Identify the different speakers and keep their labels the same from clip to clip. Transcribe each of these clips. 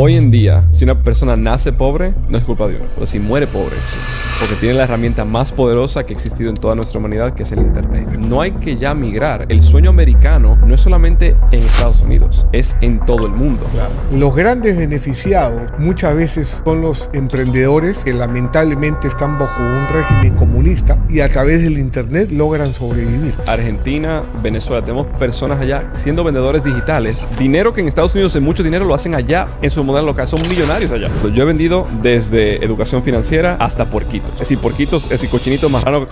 Speaker 1: Hoy en día, si una persona nace pobre, no es culpa de uno. Pero si muere pobre, sí. Porque tiene la herramienta más poderosa que ha existido en toda nuestra humanidad, que es el Internet. No hay que ya migrar. El sueño americano no es solamente en Estados Unidos, es en todo el mundo.
Speaker 2: Claro. Los grandes beneficiados muchas veces son los emprendedores que lamentablemente están bajo un régimen comunista y a través del Internet logran sobrevivir.
Speaker 1: Argentina, Venezuela, tenemos personas allá siendo vendedores digitales. Dinero que en Estados Unidos es mucho dinero, lo hacen allá en su moneda local. Son millonarios allá. Entonces, yo he vendido desde educación financiera hasta porquitos. Es decir, porquitos, es decir, cochinitos marranos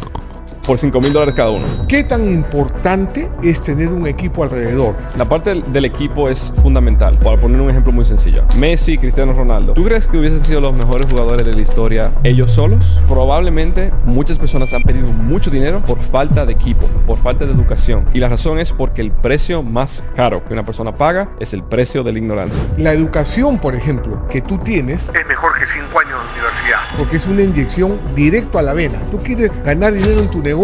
Speaker 1: por $5,000 cada uno.
Speaker 2: ¿Qué tan importante es tener un equipo alrededor?
Speaker 1: La parte del equipo es fundamental. Para poner un ejemplo muy sencillo. Messi, Cristiano Ronaldo. ¿Tú crees que hubiesen sido los mejores jugadores de la historia ellos solos? Probablemente muchas personas han perdido mucho dinero por falta de equipo, por falta de educación. Y la razón es porque el precio más caro que una persona paga es el precio de la ignorancia.
Speaker 2: La educación, por ejemplo, que tú tienes es mejor que 5 años de universidad. Porque es una inyección directo a la vena. Tú quieres ganar dinero en tu negocio,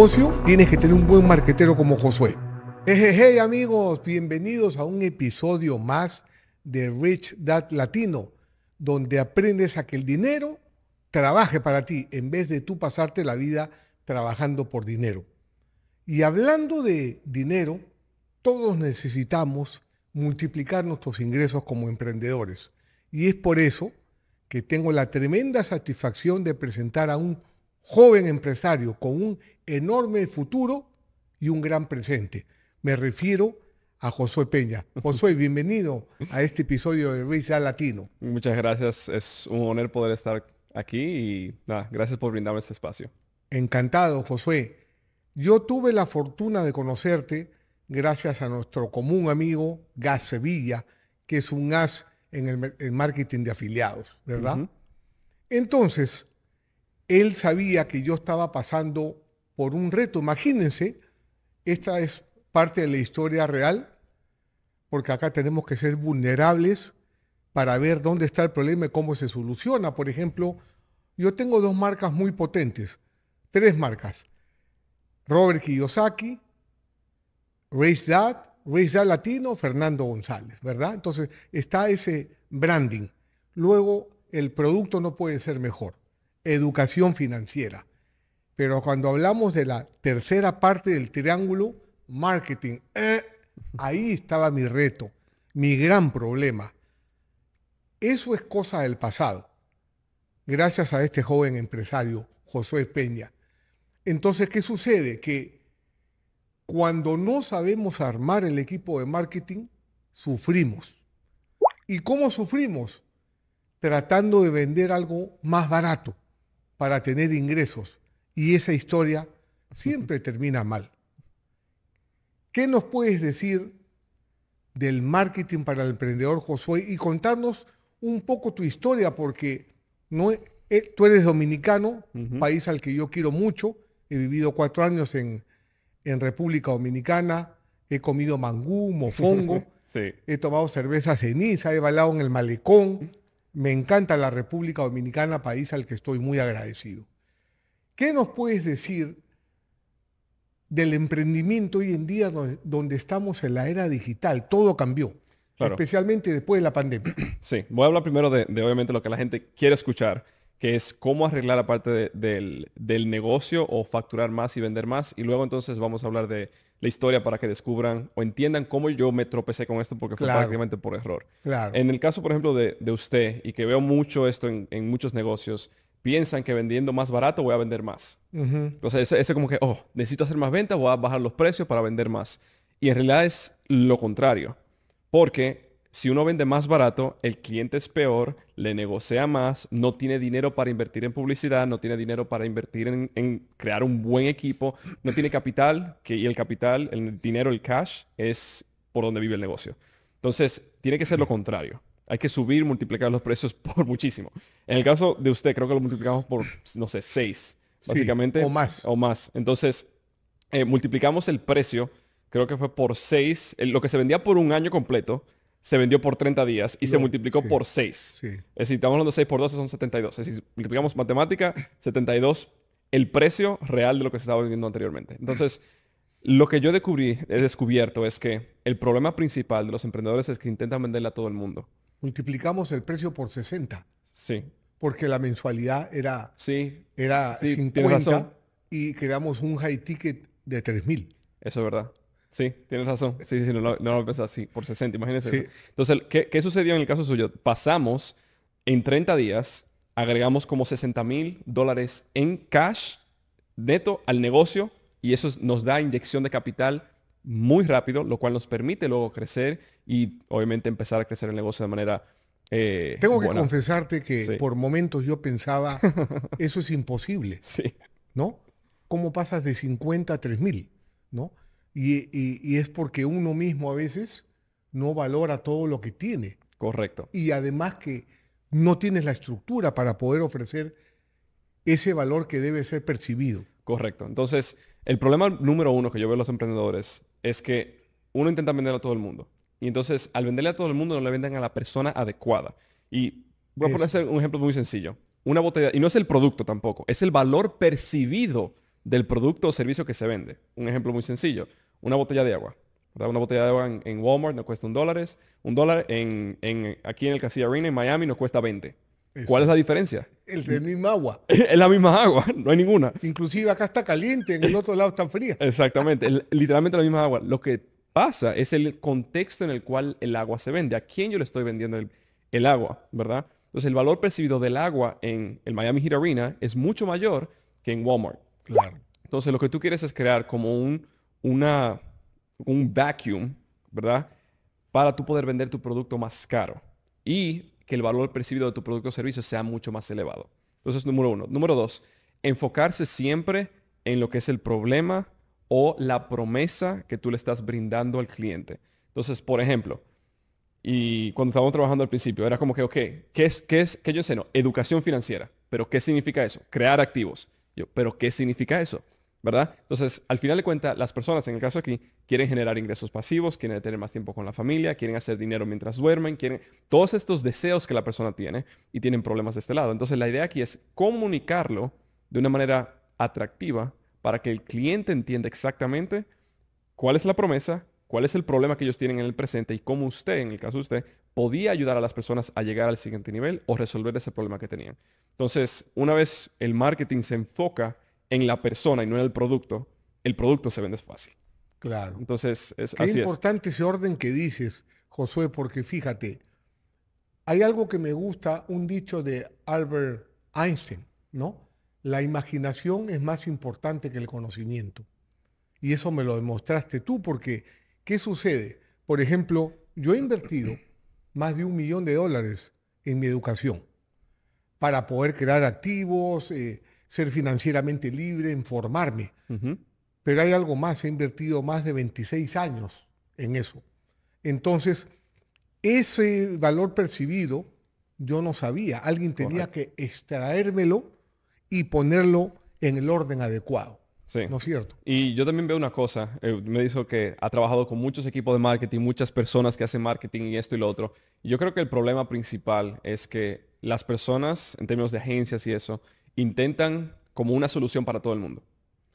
Speaker 2: tienes que tener un buen marquetero como Josué. Hey amigos, bienvenidos a un episodio más de Rich Dad Latino, donde aprendes a que el dinero trabaje para ti en vez de tú pasarte la vida trabajando por dinero. Y hablando de dinero, todos necesitamos multiplicar nuestros ingresos como emprendedores. Y es por eso que tengo la tremenda satisfacción de presentar a un joven empresario con un enorme futuro y un gran presente. Me refiero a Josué Peña. Josué, bienvenido a este episodio de Rich Dad Latino.
Speaker 1: Muchas gracias. Es un honor poder estar aquí y nada, gracias por brindarme este espacio.
Speaker 2: Encantado, Josué. Yo tuve la fortuna de conocerte gracias a nuestro común amigo Gas Sevilla, que es un as en el marketing de afiliados, ¿verdad?
Speaker 1: Uh-huh.
Speaker 2: Entonces, él sabía que yo estaba pasando por un reto. Imagínense, esta es parte de la historia real, porque acá tenemos que ser vulnerables para ver dónde está el problema y cómo se soluciona. Por ejemplo, yo tengo 2 marcas muy potentes, 3 marcas. Robert Kiyosaki, Rich Dad Latino, Fernando González, ¿verdad? Entonces está ese branding. Luego, el producto no puede ser mejor. Educación financiera. Pero cuando hablamos de la tercera parte del triángulo, marketing, ahí estaba mi reto, mi gran problema. Eso es cosa del pasado, gracias a este joven empresario, Josué Peña. Entonces, ¿qué sucede? Que cuando no sabemos armar el equipo de marketing, sufrimos. ¿Y cómo sufrimos? Tratando de vender algo más barato para tener ingresos. Y esa historia siempre termina mal. ¿Qué nos puedes decir del marketing para el emprendedor, Josué? Y contarnos un poco tu historia, porque tú eres dominicano,
Speaker 1: Uh-huh.
Speaker 2: país al que yo quiero mucho. He vivido 4 años en República Dominicana. He comido mangú, mofongo.
Speaker 1: Sí.
Speaker 2: He tomado cerveza ceniza, he bailado en el malecón. Me encanta la República Dominicana, país al que estoy muy agradecido. ¿Qué nos puedes decir del emprendimiento hoy en día donde estamos en la era digital? Todo cambió,
Speaker 1: Claro.
Speaker 2: especialmente después de la pandemia.
Speaker 1: Sí, voy a hablar primero de obviamente lo que la gente quiere escuchar, que es cómo arreglar la parte del negocio o facturar más y vender más. Y luego entonces vamos a hablar de la historia para que descubran o entiendan cómo yo me tropecé con esto porque fue
Speaker 2: Claro.
Speaker 1: prácticamente por error.
Speaker 2: Claro.
Speaker 1: En el caso, por ejemplo, de usted, y que veo mucho esto en muchos negocios, piensan que vendiendo más barato voy a vender más.
Speaker 2: Uh-huh.
Speaker 1: Entonces, ese como que, necesito hacer más ventas, voy a bajar los precios para vender más. Y en realidad es lo contrario. Porque si uno vende más barato, el cliente es peor, le negocia más, no tiene dinero para invertir en publicidad, no tiene dinero para invertir en crear un buen equipo, no tiene capital, y el capital, el dinero, el cash, es por donde vive el negocio. Entonces, tiene que ser lo contrario. Hay que subir, multiplicar los precios por muchísimo. En el caso de usted, creo que lo multiplicamos por, no sé, 6, básicamente.
Speaker 2: Sí, o más.
Speaker 1: O más. Entonces, multiplicamos el precio, creo que fue por 6. Lo que se vendía por un año completo, se vendió por 30 días y se multiplicó por 6.
Speaker 2: Sí.
Speaker 1: Es decir, estamos hablando de 6 por 12 son 72. Es decir, multiplicamos matemática, 72, el precio real de lo que se estaba vendiendo anteriormente. Entonces, lo que yo he descubierto es que el problema principal de los emprendedores es que intentan venderle a todo el mundo.
Speaker 2: multiplicamos el precio por 60,
Speaker 1: Sí,
Speaker 2: porque la mensualidad
Speaker 1: sí,
Speaker 2: era
Speaker 1: sí, tienes
Speaker 2: 50
Speaker 1: razón.
Speaker 2: y creamos un high ticket de 3.000.
Speaker 1: Eso es verdad. Sí, tienes razón. Sí, sí, sí, no lo pensás así, por 60, imagínese eso.
Speaker 2: Sí,
Speaker 1: Entonces, ¿qué sucedió en el caso suyo? Pasamos en 30 días, agregamos como $60,000 en cash neto al negocio y eso nos da inyección de capital muy rápido, lo cual nos permite luego crecer y obviamente empezar a crecer el negocio de manera
Speaker 2: tengo que
Speaker 1: buena.
Speaker 2: confesarte que
Speaker 1: Sí,
Speaker 2: por momentos yo pensaba, eso es imposible,
Speaker 1: sí,
Speaker 2: ¿no? ¿Cómo pasas de 50 a 3.000? ¿No? Y es porque uno mismo a veces no valora todo lo que tiene
Speaker 1: correcto,
Speaker 2: y además que no tienes la estructura para poder ofrecer ese valor que debe ser percibido.
Speaker 1: correcto. Entonces, el problema número uno que yo veo en los emprendedores es que uno intenta vender a todo el mundo. Y entonces, al venderle a todo el mundo, no le venden a la persona adecuada. Y voy a
Speaker 2: Eso,
Speaker 1: poner un ejemplo muy sencillo. Una botella, y no es el producto tampoco, es el valor percibido del producto o servicio que se vende. Un ejemplo muy sencillo. Una botella de agua. ¿Verdad? Una botella de agua en Walmart nos cuesta $1. $1 aquí en el Casilla Arena en Miami nos cuesta 20. ¿Cuál es
Speaker 2: eso.
Speaker 1: la diferencia?
Speaker 2: El del mismo agua.
Speaker 1: Es la misma agua, no hay ninguna.
Speaker 2: Inclusive acá está caliente, en el otro lado está fría.
Speaker 1: Exactamente, literalmente la misma agua. Lo que pasa es el contexto en el cual el agua se vende. ¿A quién yo le estoy vendiendo el agua, verdad? Entonces, el valor percibido del agua en el Miami Heat Arena es mucho mayor que en Walmart.
Speaker 2: Claro,
Speaker 1: Entonces, lo que tú quieres es crear como una, un vacuum, ¿verdad? Para tú poder vender tu producto más caro y que el valor percibido de tu producto o servicio sea mucho más elevado. Entonces, número uno. Número dos, enfocarse siempre en lo que es el problema o la promesa que tú le estás brindando al cliente. Entonces, por ejemplo, y cuando estábamos trabajando al principio, era como que, ok, ¿qué yo sé? No, educación financiera. ¿Pero qué significa eso? Crear activos. Yo, ¿pero qué significa eso? ¿Verdad? Entonces, al final de cuentas, las personas, en el caso aquí, quieren generar ingresos pasivos, quieren tener más tiempo con la familia, quieren hacer dinero mientras duermen, quieren todos estos deseos que la persona tiene y tienen problemas de este lado. Entonces, la idea aquí es comunicarlo de una manera atractiva para que el cliente entienda exactamente cuál es la promesa, cuál es el problema que ellos tienen en el presente y cómo usted, en el caso de usted, podía ayudar a las personas a llegar al siguiente nivel o resolver ese problema que tenían. Entonces, una vez el marketing se enfoca en la persona y no en el producto se vende fácil.
Speaker 2: claro.
Speaker 1: Entonces,
Speaker 2: Qué
Speaker 1: así es.
Speaker 2: importante ese orden que dices, Josué, porque fíjate, hay algo que me gusta, un dicho de Albert Einstein, ¿no? La imaginación es más importante que el conocimiento. Y eso me lo demostraste tú, porque ¿qué sucede? Por ejemplo, yo he invertido más de $1.000.000 en mi educación para poder crear activos, ser financieramente libre, en formarme.
Speaker 1: Ujú,
Speaker 2: Pero hay algo más, he invertido más de 26 años en eso. Entonces, ese valor percibido yo no sabía. Alguien tenía
Speaker 1: correcto.
Speaker 2: que extraérmelo y ponerlo en el orden adecuado.
Speaker 1: Sí.
Speaker 2: ¿No es cierto?
Speaker 1: Y yo también veo una cosa, me dijo que ha trabajado con muchos equipos de marketing, muchas personas que hacen marketing y esto y lo otro. Y yo creo que el problema principal es que las personas, en términos de agencias y eso, intentan como una solución para todo el mundo.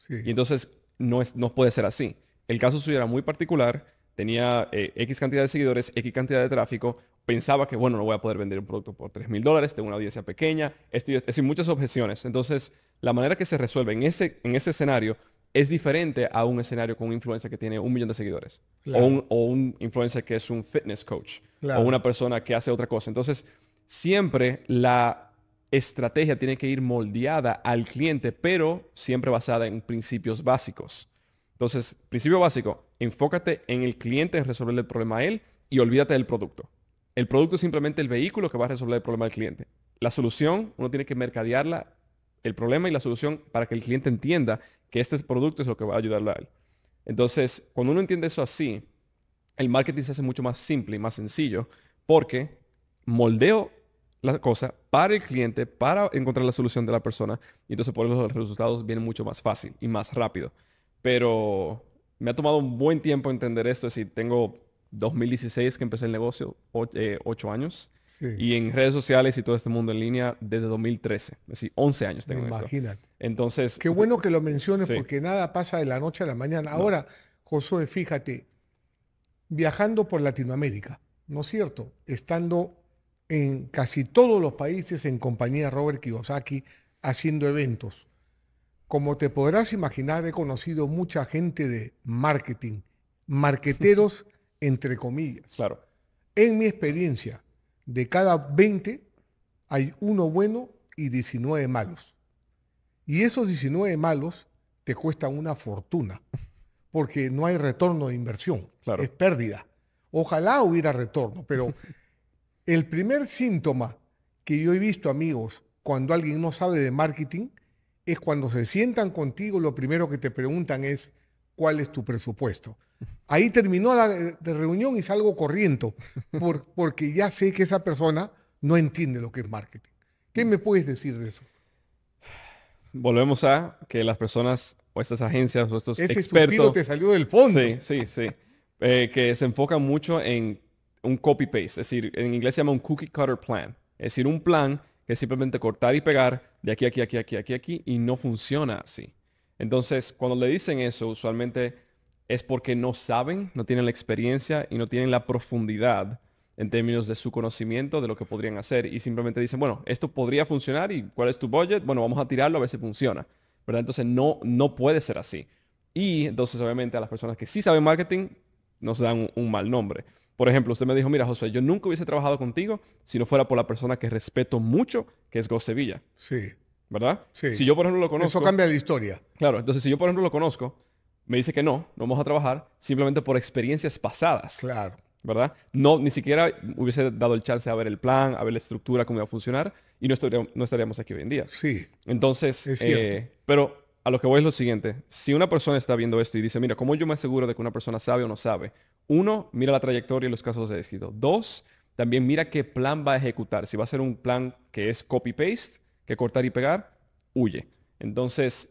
Speaker 1: Y
Speaker 2: Sí,
Speaker 1: entonces no puede ser así. El caso suyo era muy particular, tenía X cantidad de seguidores, X cantidad de tráfico, pensaba que, bueno, no voy a poder vender un producto por $3,000, tengo una audiencia pequeña, esto y es muchas objeciones. Entonces, la manera que se resuelve en ese escenario es diferente a un escenario con un influencer que tiene 1 millón de seguidores, o
Speaker 2: claro,
Speaker 1: un influencer que es un fitness coach, o
Speaker 2: claro.
Speaker 1: una persona que hace otra cosa. Entonces, siempre la estrategia tiene que ir moldeada al cliente, pero siempre basada en principios básicos. Entonces, principio básico, enfócate en el cliente, en resolverle el problema a él y olvídate del producto. El producto es simplemente el vehículo que va a resolver el problema del cliente. La solución, uno tiene que mercadearla, el problema y la solución para que el cliente entienda que este producto es lo que va a ayudarle a él. Entonces, cuando uno entiende eso así, el marketing se hace mucho más simple y más sencillo porque moldeo la cosa para el cliente, para encontrar la solución de la persona y entonces por eso los resultados vienen mucho más fácil y más rápido. Pero me ha tomado un buen tiempo entender esto, es decir, tengo 2016 que empecé el negocio, 8 años,
Speaker 2: Sí,
Speaker 1: y en redes sociales y todo este mundo en línea desde 2013, es decir, 11 años tengo en esto.
Speaker 2: imagínate.
Speaker 1: Entonces,
Speaker 2: Qué bueno que lo menciones
Speaker 1: sí,
Speaker 2: porque nada pasa de la noche a la mañana.
Speaker 1: no,
Speaker 2: Ahora, Josué, fíjate, viajando por Latinoamérica, ¿no es cierto? Estando en casi todos los países en compañía de Robert Kiyosaki haciendo eventos. Como te podrás imaginar, he conocido mucha gente de marketing, marqueteros entre comillas.
Speaker 1: Claro.
Speaker 2: En mi experiencia, de cada 20 hay uno bueno y 19 malos. Y esos 19 malos te cuestan una fortuna, porque no hay retorno de inversión,
Speaker 1: Claro.
Speaker 2: es pérdida. Ojalá hubiera retorno, pero el primer síntoma que yo he visto, amigos, cuando alguien no sabe de marketing, es cuando se sientan contigo, lo primero que te preguntan es, ¿cuál es tu presupuesto? Ahí terminó la de reunión y salgo corriendo, porque ya sé que esa persona no entiende lo que es marketing. ¿Qué me puedes decir de eso?
Speaker 1: Volvemos a que las personas o estas agencias o estos
Speaker 2: Ese suspiro
Speaker 1: expertos,
Speaker 2: te salió del fondo.
Speaker 1: sí, que se enfocan mucho en un copy-paste, es decir, en inglés se llama un cookie cutter plan, es decir, un plan que es simplemente cortar y pegar de aquí, aquí, aquí, aquí, aquí, aquí, y no funciona así. Entonces, cuando le dicen eso, usualmente es porque no saben, no tienen la experiencia y no tienen la profundidad en términos de su conocimiento de lo que podrían hacer. Y simplemente dicen, bueno, esto podría funcionar y ¿cuál es tu budget? Bueno, vamos a tirarlo a ver si funciona. ¿Verdad? Entonces, no puede ser así. Y entonces, obviamente, a las personas que sí saben marketing nos dan un mal nombre. Por ejemplo, usted me dijo, mira, José, yo nunca hubiese trabajado contigo si no fuera por la persona que respeto mucho, que es Go Sevilla.
Speaker 2: Sí,
Speaker 1: ¿Verdad?
Speaker 2: sí.
Speaker 1: Si yo, por ejemplo, lo
Speaker 2: Eso
Speaker 1: conozco,
Speaker 2: cambia la historia.
Speaker 1: claro, entonces si yo, por ejemplo, lo conozco, me dice que no vamos a trabajar simplemente por experiencias pasadas,
Speaker 2: Claro.
Speaker 1: ¿verdad? No, ni siquiera hubiese dado el chance a ver el plan, a ver la estructura, cómo iba a funcionar, y no estaríamos aquí hoy en día.
Speaker 2: Sí,
Speaker 1: Entonces,
Speaker 2: es cierto.
Speaker 1: pero a lo que voy es lo siguiente. Si una persona está viendo esto y dice, mira, ¿cómo yo me aseguro de que una persona sabe o no sabe? Uno, mira la trayectoria y los casos de éxito. Dos, también mira qué plan va a ejecutar. Si va a ser un plan que es copy-paste, que cortar y pegar, huye. Entonces,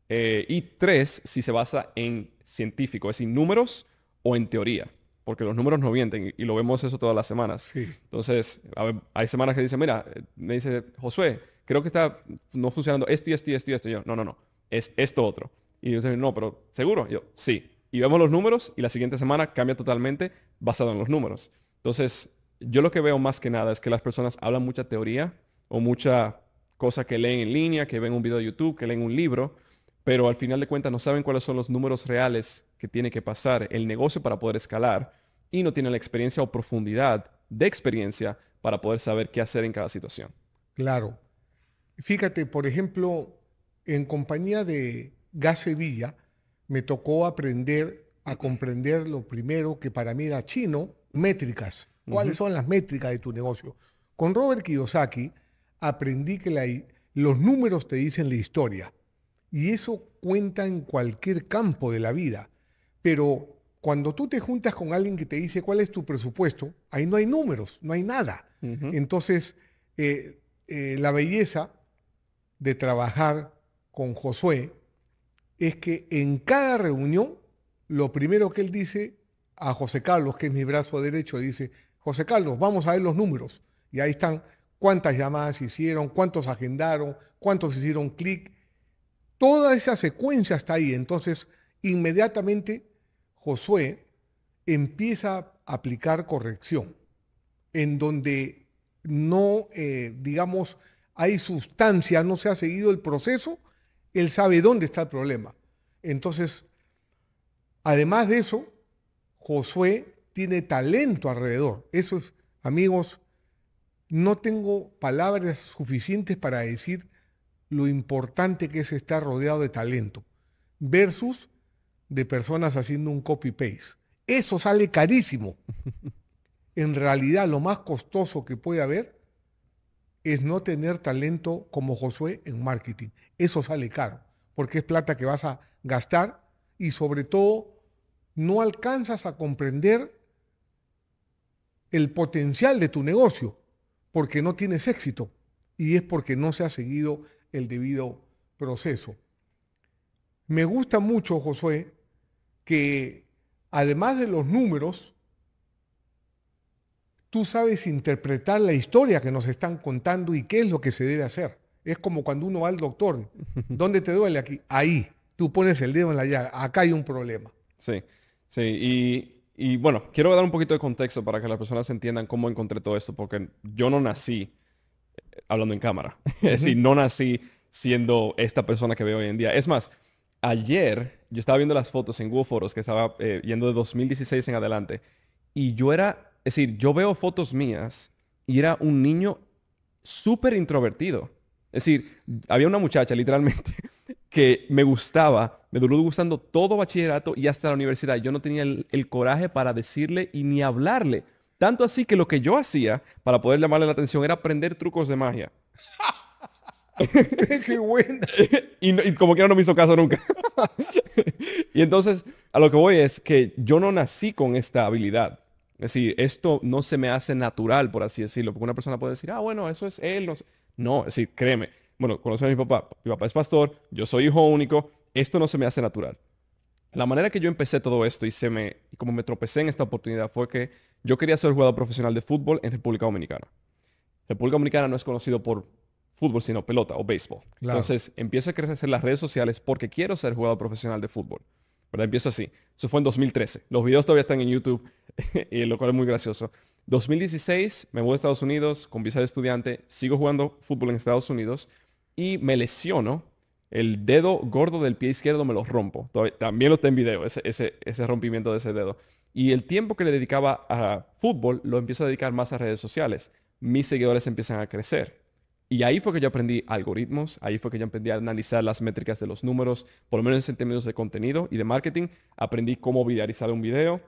Speaker 1: y tres, si se basa en científico, es en números o en teoría. Porque los números no mienten y lo vemos eso todas las semanas.
Speaker 2: Sí,
Speaker 1: Entonces, a ver, hay semanas que dicen, mira, me dice, Josué, creo que está no funcionando esto y esto y esto y esto. Y yo, no, es esto otro. Y yo dice, no, pero ¿seguro? Y yo, sí. Y vemos los números y la siguiente semana cambia totalmente basado en los números. Entonces, yo lo que veo más que nada es que las personas hablan mucha teoría o mucha cosa que leen en línea, que ven un video de YouTube, que leen un libro, pero al final de cuentas no saben cuáles son los números reales que tiene que pasar el negocio para poder escalar y no tienen la experiencia o profundidad de experiencia para poder saber qué hacer en cada situación.
Speaker 2: claro. Fíjate, por ejemplo, en compañía de Gas Sevilla, me tocó aprender a comprender lo primero que para mí era chino, métricas. ¿Cuáles
Speaker 1: Ujú.
Speaker 2: son las métricas de tu negocio? Con Robert Kiyosaki aprendí que los números te dicen la historia y eso cuenta en cualquier campo de la vida. Pero cuando tú te juntas con alguien que te dice cuál es tu presupuesto, ahí no hay números, no hay nada.
Speaker 1: Ujú.
Speaker 2: Entonces, la belleza de trabajar con Josué es que en cada reunión, lo primero que él dice a José Carlos, que es mi brazo derecho, dice, José Carlos, vamos a ver los números. Y ahí están cuántas llamadas hicieron, cuántos agendaron, cuántos hicieron clic. Toda esa secuencia está ahí. Entonces, inmediatamente Josué empieza a aplicar corrección, en donde no, digamos, hay sustancia, no se ha seguido el proceso, él sabe dónde está el problema. Entonces, además de eso, Josué tiene talento alrededor. Eso es, amigos, no tengo palabras suficientes para decir lo importante que es estar rodeado de talento versus de personas haciendo un copy-paste. Eso sale carísimo. En realidad, lo más costoso que puede haber es no tener talento como Josué en marketing. Eso sale caro, porque es plata que vas a gastar y sobre todo no alcanzas a comprender el potencial de tu negocio porque no tienes éxito y es porque no se ha seguido el debido proceso. Me gusta mucho, Josué, que además de los números, tú sabes interpretar la historia que nos están contando y qué es lo que se debe hacer. Es como cuando uno va al doctor. ¿Dónde te duele aquí? Ahí. Tú pones el dedo en la llaga. Acá hay un problema.
Speaker 1: Sí, sí. Y bueno, quiero dar un poquito de contexto para que las personas entiendan cómo encontré todo esto, porque yo no nací hablando en cámara. Es decir,
Speaker 2: Ujú.
Speaker 1: no nací siendo esta persona que veo hoy en día. Es más, ayer yo estaba viendo las fotos en Google Fotos que estaba yendo de 2016 en adelante y yo era, es decir, yo veo fotos mías y era un niño súper introvertido. Es decir, había una muchacha literalmente que me gustaba, me duró gustando todo bachillerato y hasta la universidad. Yo no tenía el coraje para decirle y ni hablarle. Tanto así que lo que yo hacía para poder llamarle la atención era aprender trucos de magia.
Speaker 2: Qué buena.
Speaker 1: Y como que no me hizo caso nunca. Y entonces, a lo que voy es que yo no nací con esta habilidad. Es decir, esto no se me hace natural, por así decirlo, porque una persona puede decir, ah, bueno, eso es él. No, sé". No, es decir, créeme. Bueno, conoce a mi papá es pastor, yo soy hijo único, esto no se me hace natural. La manera que yo empecé todo esto y como me tropecé en esta oportunidad fue que yo quería ser jugador profesional de fútbol en República Dominicana. República Dominicana no es conocido por fútbol, sino pelota o béisbol.
Speaker 2: Claro.
Speaker 1: Entonces, empiezo a crecer las redes sociales porque quiero ser jugador profesional de fútbol. ¿Verdad? Empiezo así. Eso fue en 2013. Los videos todavía están en YouTube, y lo cual es muy gracioso. 2016, me voy a Estados Unidos con visa de estudiante, sigo jugando fútbol en Estados Unidos y me lesiono. El dedo gordo del pie izquierdo me lo rompo. También lo está en video, ese rompimiento de ese dedo. Y el tiempo que le dedicaba a fútbol lo empiezo a dedicar más a redes sociales. Mis seguidores empiezan a crecer. Y ahí fue que yo aprendí algoritmos, ahí fue que yo aprendí a analizar las métricas de los números, por lo menos en términos de contenido y de marketing. Aprendí cómo viralizar un video.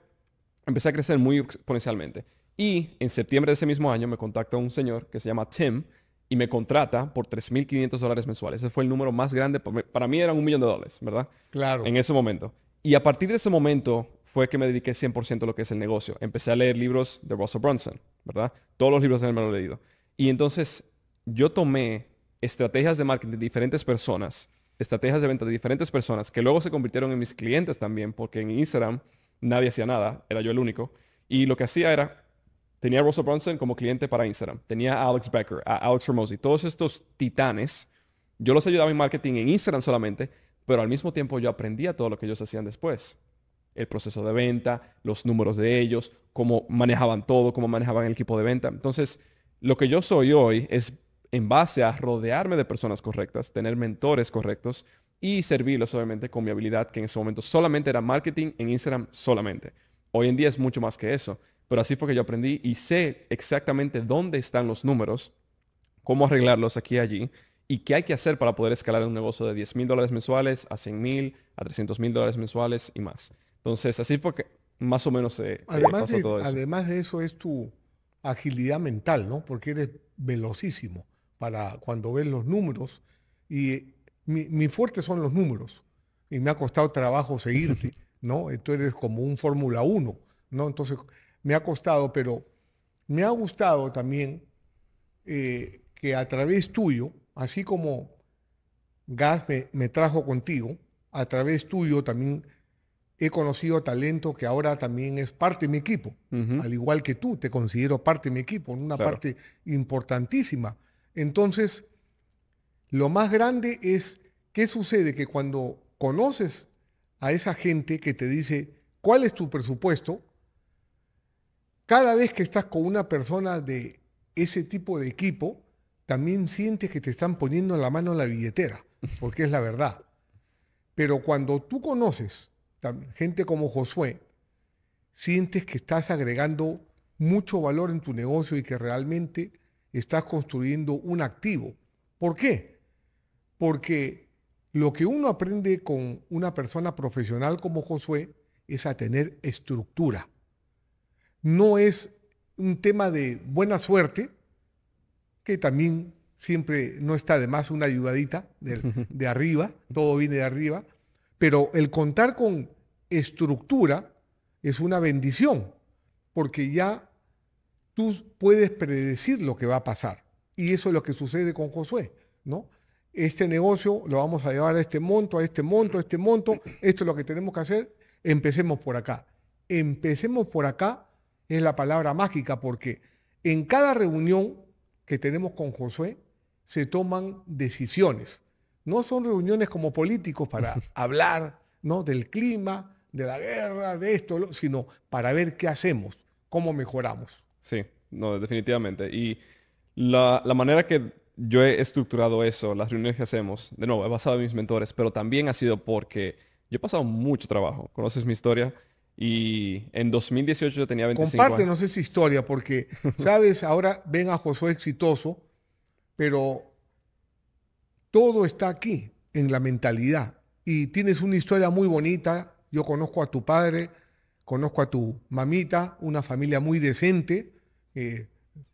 Speaker 1: Empecé a crecer muy exponencialmente. Y en septiembre de ese mismo año me contacta un señor que se llama Tim y me contrata por $3,500 mensuales. Ese fue el número más grande. Para mí eran $1,000,000, ¿verdad?
Speaker 2: Claro.
Speaker 1: En ese momento. Y a partir de ese momento fue que me dediqué 100% a lo que es el negocio. Empecé a leer libros de Russell Brunson, ¿verdad? Todos los libros de él me los he leído. Y entonces yo tomé estrategias de marketing de diferentes personas, estrategias de venta de diferentes personas, que luego se convirtieron en mis clientes también, porque en Instagram nadie hacía nada, era yo el único. Y lo que hacía era, tenía a Russell Brunson como cliente para Instagram, tenía a Alex Becker, a Alex Hormozi, todos estos titanes, yo los ayudaba en marketing en Instagram solamente, pero al mismo tiempo yo aprendía todo lo que ellos hacían después. El proceso de venta, los números de ellos, cómo manejaban todo, cómo manejaban el equipo de venta. Entonces, lo que yo soy hoy es en base a rodearme de personas correctas, tener mentores correctos y servirlos obviamente con mi habilidad que en ese momento solamente era marketing en Instagram solamente. Hoy en día es mucho más que eso, pero así fue que yo aprendí y sé exactamente dónde están los números, cómo arreglarlos aquí y allí y qué hay que hacer para poder escalar un negocio de $10,000 mensuales a 100,000, a $300,000 mensuales y más. Entonces, así fue que más o menos se pasó todo eso.
Speaker 2: Además de eso es tu agilidad mental, ¿no? Porque eres velocísimo para cuando ves los números. Y mi fuerte son los números. Y me ha costado trabajo seguirte, ¿no? Tú eres como un Fórmula uno, ¿no? Entonces, me ha costado, pero me ha gustado también que a través tuyo, así como Gas me trajo contigo, a través tuyo también he conocido talento que ahora también es parte de mi equipo.
Speaker 1: Ujú,
Speaker 2: Al igual que tú, te considero parte de mi equipo, una
Speaker 1: claro.
Speaker 2: parte importantísima. Entonces, lo más grande es, ¿qué sucede? Que cuando conoces a esa gente que te dice, ¿cuál es tu presupuesto? Cada vez que estás con una persona de ese tipo de equipo, también sientes que te están poniendo la mano en la billetera, porque es la verdad. Pero cuando tú conoces gente como Josué, sientes que estás agregando mucho valor en tu negocio y que realmente estás construyendo un activo. ¿Por qué? Porque lo que uno aprende con una persona profesional como Josué es a tener estructura. No es un tema de buena suerte, que también siempre no está de más una ayudadita de arriba, todo viene de arriba, pero el contar con estructura es una bendición, porque ya tú puedes predecir lo que va a pasar. Y eso es lo que sucede con Josué, ¿no? Este negocio lo vamos a llevar a este monto, a este monto, a este monto, esto es lo que tenemos que hacer, empecemos por acá. Empecemos por acá es la palabra mágica, porque en cada reunión que tenemos con Josué se toman decisiones. No son reuniones como políticos para hablar, ¿no?, del clima, de la guerra, de esto, sino para ver qué hacemos, cómo mejoramos.
Speaker 1: Sí, no, definitivamente. Y la manera que yo he estructurado eso, las reuniones que hacemos, de nuevo, he basado en mis mentores, pero también ha sido porque yo he pasado mucho trabajo. Conoces mi historia y en 2018 yo tenía 25 años.
Speaker 2: Compártenos esa historia porque, sabes, ahora ven a Josué exitoso, pero todo está aquí, en la mentalidad. Y tienes una historia muy bonita. Yo conozco a tu padre, conozco a tu mamita, una familia muy decente.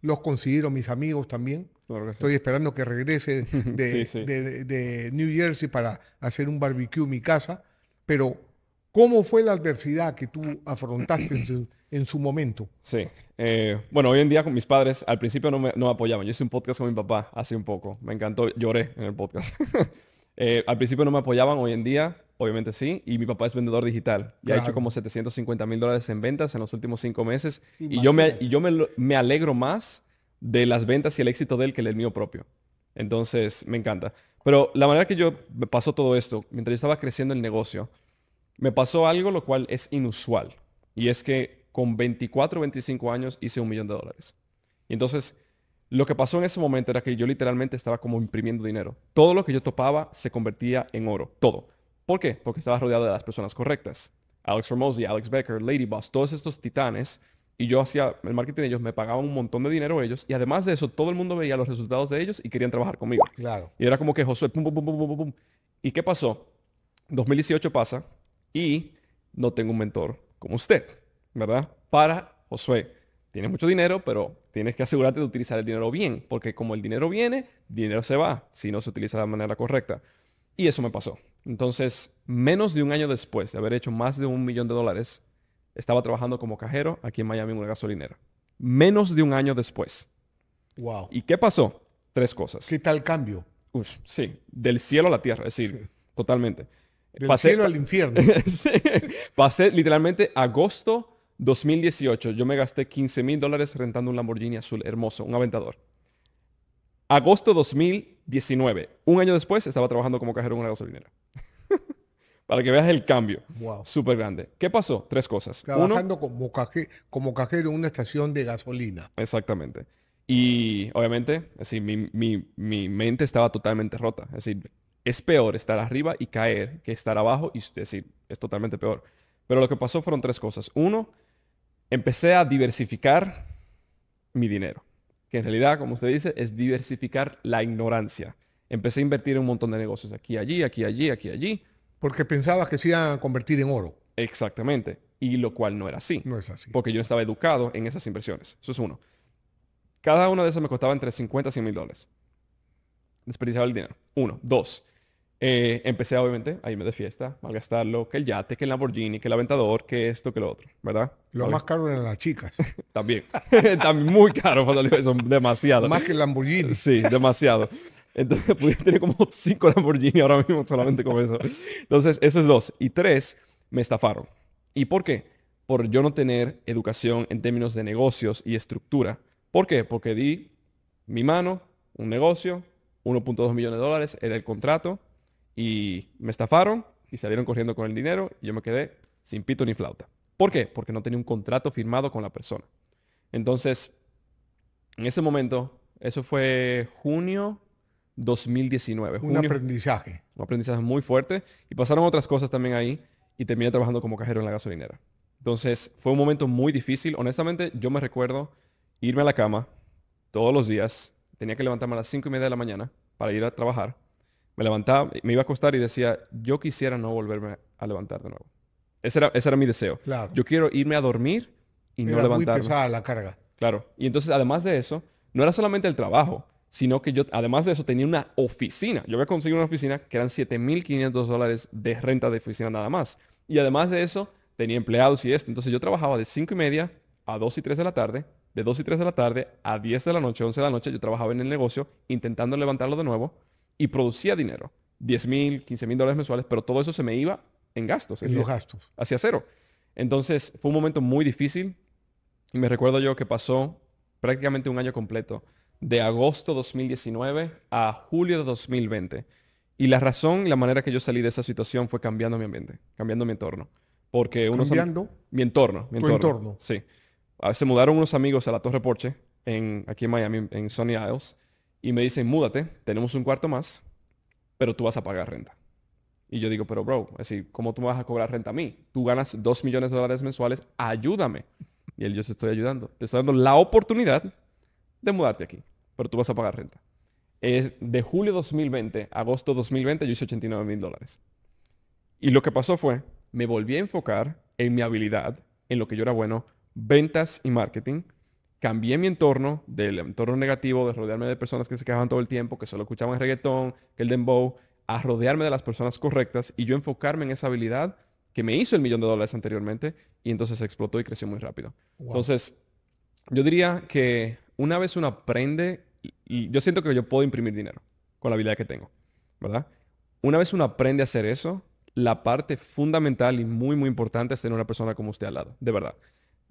Speaker 2: Los considero mis amigos también.
Speaker 1: Claro que sí.
Speaker 2: Estoy esperando que regrese
Speaker 1: Sí, sí.
Speaker 2: de New Jersey para hacer un barbecue en mi casa. Pero, ¿cómo fue la adversidad que tú afrontaste en su momento?
Speaker 1: Sí. Bueno, hoy en día con mis padres, al principio no me apoyaban. Yo hice un podcast con mi papá hace un poco. Me encantó. Lloré en el podcast. Al principio no me apoyaban. Hoy en día, obviamente sí. Y mi papá es vendedor digital. Y ha hecho
Speaker 2: Claro,
Speaker 1: como $750,000 en ventas en los últimos 5 meses.
Speaker 2: imagínate.
Speaker 1: Y yo me alegro más de las ventas y el éxito de él que del mío propio. Entonces, me encanta. Pero la manera que yo me pasó todo esto, mientras yo estaba creciendo el negocio, me pasó algo lo cual es inusual. Y es que con 24 o 25 años hice $1,000,000. Y entonces, lo que pasó en ese momento era que yo literalmente estaba como imprimiendo dinero. Todo lo que yo topaba se convertía en oro. Todo. ¿Por qué? Porque estaba rodeado de las personas correctas. Alex Hormozi, Alex Becker, Lady Boss, todos estos titanes. Y yo hacía el marketing de ellos, me pagaban un montón de dinero ellos. Y además de eso, todo el mundo veía los resultados de ellos y querían trabajar conmigo.
Speaker 2: Claro.
Speaker 1: Y era como que Josué, pum, pum, pum, pum, pum, pum, pum. ¿Y qué pasó? 2018 pasa y no tengo un mentor como usted, ¿verdad? Para Josué. Tienes mucho dinero, pero tienes que asegurarte de utilizar el dinero bien, porque como el dinero viene, dinero se va si no se utiliza de la manera correcta. Y eso me pasó. Entonces, menos de un año después de haber hecho más de $1,000,000, estaba trabajando como cajero aquí en Miami en una gasolinera. Menos de un año después.
Speaker 2: Wow.
Speaker 1: ¿Y qué pasó? Tres cosas.
Speaker 2: ¿Qué tal cambio?
Speaker 1: Uf, sí, del cielo a la tierra, es decir, totalmente.
Speaker 2: Del cielo al infierno.
Speaker 1: Sí, pasé literalmente agosto 2018. Yo me gasté $15,000 rentando un Lamborghini azul hermoso, un Aventador. Agosto 2019. Un año después estaba trabajando como cajero en una gasolinera. Para que veas el cambio.
Speaker 2: Wow.
Speaker 1: Súper grande. ¿Qué pasó? Tres cosas. Uno,
Speaker 2: Trabajando como cajero en una estación de gasolina.
Speaker 1: exactamente. Y obviamente, es decir, mi mente estaba totalmente rota. Es decir, es peor estar arriba y caer que estar abajo y es decir, es totalmente peor. Pero lo que pasó fueron tres cosas. Uno, empecé a diversificar mi dinero. Que en realidad, como usted dice, es diversificar la ignorancia. Empecé a invertir en un montón de negocios. Aquí, allí, aquí, allí, aquí, allí.
Speaker 2: Porque pensabas que se iban a convertir en oro.
Speaker 1: Exactamente. Y lo cual no era así.
Speaker 2: No es así.
Speaker 1: Porque yo estaba educado en esas inversiones. Eso es uno. Cada uno de esos me costaba entre 50 a $100,000. Desperdiciaba el dinero. Uno. Dos. Empecé obviamente a irme de fiesta, a gastarlo, que el yate, que el Lamborghini, que el Aventador, que esto, que lo otro, ¿verdad?
Speaker 2: Lo más caro eran las chicas.
Speaker 1: También. También muy caro para salir eso. Demasiado.
Speaker 2: Más que el Lamborghini.
Speaker 1: Sí, demasiado. Entonces pudiera tener como 5 Lamborghini ahora mismo solamente con eso. Entonces, eso es dos. Y tres, me estafaron. ¿Y por qué? Por yo no tener educación en términos de negocios y estructura. ¿Por qué? Porque di mi mano, un negocio, $1,2 millones era el contrato y me estafaron y salieron corriendo con el dinero y yo me quedé sin pito ni flauta. ¿Por qué? Porque no tenía un contrato firmado con la persona. Entonces, en ese momento, eso fue junio 2019.
Speaker 2: Un aprendizaje.
Speaker 1: Un aprendizaje muy fuerte. Y pasaron otras cosas también ahí y terminé trabajando como cajero en la gasolinera. Entonces, fue un momento muy difícil. Honestamente, yo me recuerdo irme a la cama todos los días. Tenía que levantarme a las 5:30 de la mañana para ir a trabajar. Me levantaba, me iba a acostar y decía, yo quisiera no volverme a levantar de nuevo. Ese era mi deseo.
Speaker 2: Claro.
Speaker 1: Yo quiero irme a dormir y no
Speaker 2: Era muy
Speaker 1: levantarme.
Speaker 2: pesada la carga.
Speaker 1: Claro. Y entonces, además de eso, no era solamente el trabajo, sino que yo, además de eso, tenía una oficina. Yo había conseguido una oficina que eran $7,500 de renta de oficina nada más. Y además de eso, tenía empleados y esto. Entonces, yo trabajaba de 5:30 a 2 y 3 de la tarde. De 2 y 3 de la tarde a 10 de la noche, 11 de la noche, yo trabajaba en el negocio intentando levantarlo de nuevo y producía dinero. $10,000, $15,000 mensuales, pero todo eso se me iba en gastos.
Speaker 2: En los gastos.
Speaker 1: Hacia cero. Entonces, fue un momento muy difícil. Y me recuerdo yo que pasó prácticamente un año completo, de agosto 2019 a julio de 2020. Y la razón y la manera que yo salí de esa situación fue cambiando mi ambiente, cambiando mi entorno. Porque
Speaker 2: Cambiando
Speaker 1: mi entorno, mi
Speaker 2: tu
Speaker 1: entorno.
Speaker 2: entorno.
Speaker 1: Sí. Se mudaron unos amigos a la Torre Porsche, aquí en Miami, en Sunny Isles, y me dicen, múdate, tenemos un cuarto más, pero tú vas a pagar renta. Y yo digo, pero bro, es decir, ¿cómo tú me vas a cobrar renta a mí? Tú ganas $2 millones mensuales, ayúdame. Y él, yo te estoy ayudando. Te estoy dando la oportunidad de mudarte aquí, pero tú vas a pagar renta. Es de julio 2020 a agosto 2020 yo hice $89,000. Y lo que pasó fue, me volví a enfocar en mi habilidad, en lo que yo era bueno, ventas y marketing. Cambié mi entorno, del entorno negativo, de rodearme de personas que se quejaban todo el tiempo, que solo escuchaban reggaetón, que el dembow, a rodearme de las personas correctas y yo enfocarme en esa habilidad que me hizo el $1,000,000 anteriormente y entonces explotó y creció muy rápido.
Speaker 2: Wow.
Speaker 1: Entonces, yo diría que una vez uno aprende, y yo siento que yo puedo imprimir dinero con la habilidad que tengo, ¿verdad? Una vez uno aprende a hacer eso, la parte fundamental y muy, muy importante es tener una persona como usted al lado, de verdad.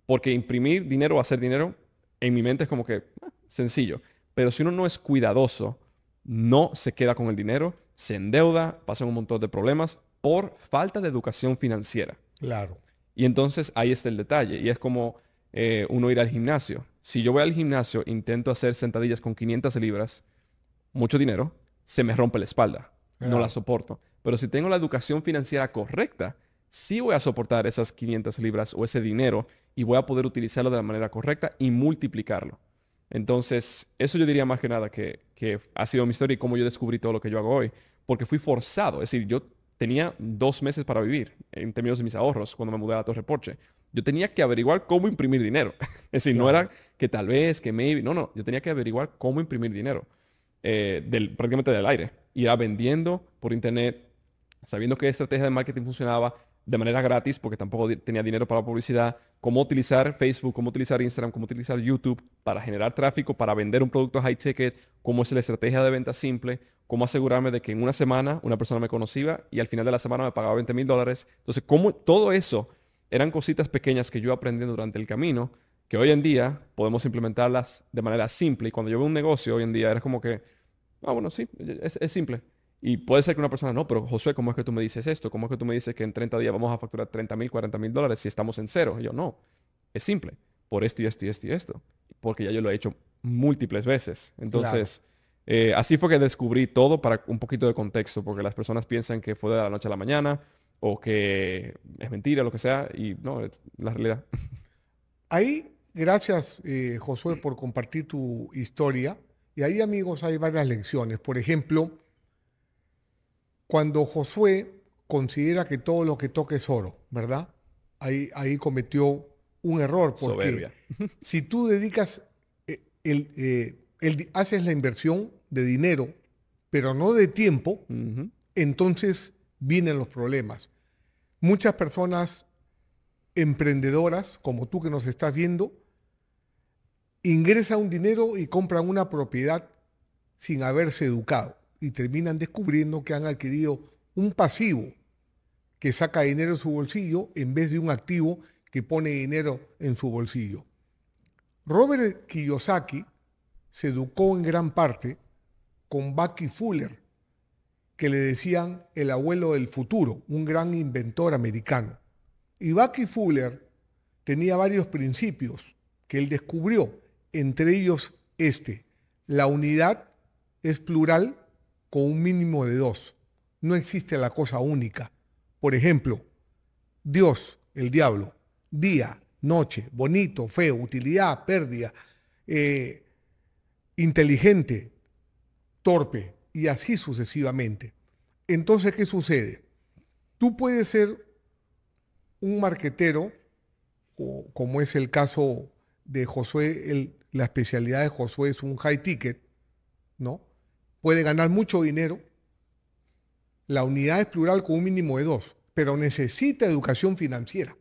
Speaker 1: Porque imprimir dinero o hacer dinero, en mi mente es como que sencillo. Pero si uno no es cuidadoso, no se queda con el dinero, se endeuda, pasan un montón de problemas por falta de educación financiera.
Speaker 2: Claro.
Speaker 1: Y entonces ahí está el detalle. Y es como uno ir al gimnasio. Si yo voy al gimnasio, intento hacer sentadillas con 500 libras, mucho dinero, se me rompe la espalda. No la
Speaker 2: Claro.
Speaker 1: soporto. Pero si tengo la educación financiera correcta, sí voy a soportar esas 500 libras o ese dinero y voy a poder utilizarlo de la manera correcta y multiplicarlo. Entonces, eso yo diría más que nada que ha sido mi historia y cómo yo descubrí todo lo que yo hago hoy. Porque fui forzado. Es decir, yo tenía 2 meses para vivir en términos de mis ahorros cuando me mudé a la Torre Porsche. Yo tenía que averiguar cómo imprimir dinero. Es decir, no
Speaker 2: Claro.
Speaker 1: era que tal vez, que maybe. No, no. Yo tenía que averiguar cómo imprimir dinero prácticamente del aire. Iba vendiendo por internet, sabiendo qué estrategia de marketing funcionaba de manera gratis, porque tampoco tenía dinero para publicidad, cómo utilizar Facebook, cómo utilizar Instagram, cómo utilizar YouTube para generar tráfico, para vender un producto high ticket, cómo es la estrategia de venta simple, cómo asegurarme de que en una semana una persona me conocía y al final de la semana me pagaba $20,000. Entonces, cómo todo eso eran cositas pequeñas que yo aprendí durante el camino, que hoy en día podemos implementarlas de manera simple. Y cuando yo veo un negocio hoy en día, era como que, bueno, sí, es simple. Y puede ser que una persona, no, pero Josué, ¿cómo es que tú me dices esto? ¿Cómo es que tú me dices que en 30 días vamos a facturar $30,000, $40,000 si estamos en cero? Y yo, no, es simple. Por esto y esto y esto y esto. Porque ya yo lo he hecho múltiples veces.
Speaker 2: Claro.
Speaker 1: Entonces, así fue que descubrí todo para un poquito de contexto, porque las personas piensan que fue de la noche a la mañana o que es mentira, lo que sea, y no, es la realidad.
Speaker 2: Ahí, gracias, Josué, por compartir tu historia. Y ahí, amigos, hay varias lecciones. Por ejemplo, cuando Josué considera que todo lo que toca es oro, ¿verdad? Ahí cometió un error, porque
Speaker 1: Soberbia.
Speaker 2: si tú dedicas, haces la inversión de dinero, pero no de tiempo,
Speaker 1: Ujú.
Speaker 2: entonces vienen los problemas. Muchas personas emprendedoras, como tú que nos estás viendo, ingresan un dinero y compran una propiedad sin haberse educado y terminan descubriendo que han adquirido un pasivo que saca dinero de su bolsillo en vez de un activo que pone dinero en su bolsillo. Robert Kiyosaki se educó en gran parte con Bucky Fuller, que le decían el abuelo del futuro, un gran inventor americano. Y Bucky Fuller tenía varios principios que él descubrió, entre ellos la unidad es plural con un mínimo de dos. No existe la cosa única. Por ejemplo, Dios, el diablo, día, noche, bonito, feo, utilidad, pérdida, eh, inteligente, torpe y así sucesivamente. Entonces, ¿qué sucede? Tú puedes ser un marquetero, como es el caso de Josué, la especialidad de Josué es un high ticket, ¿no? Puede ganar mucho dinero. La unidad es plural con un mínimo de dos, pero necesita educación financiera.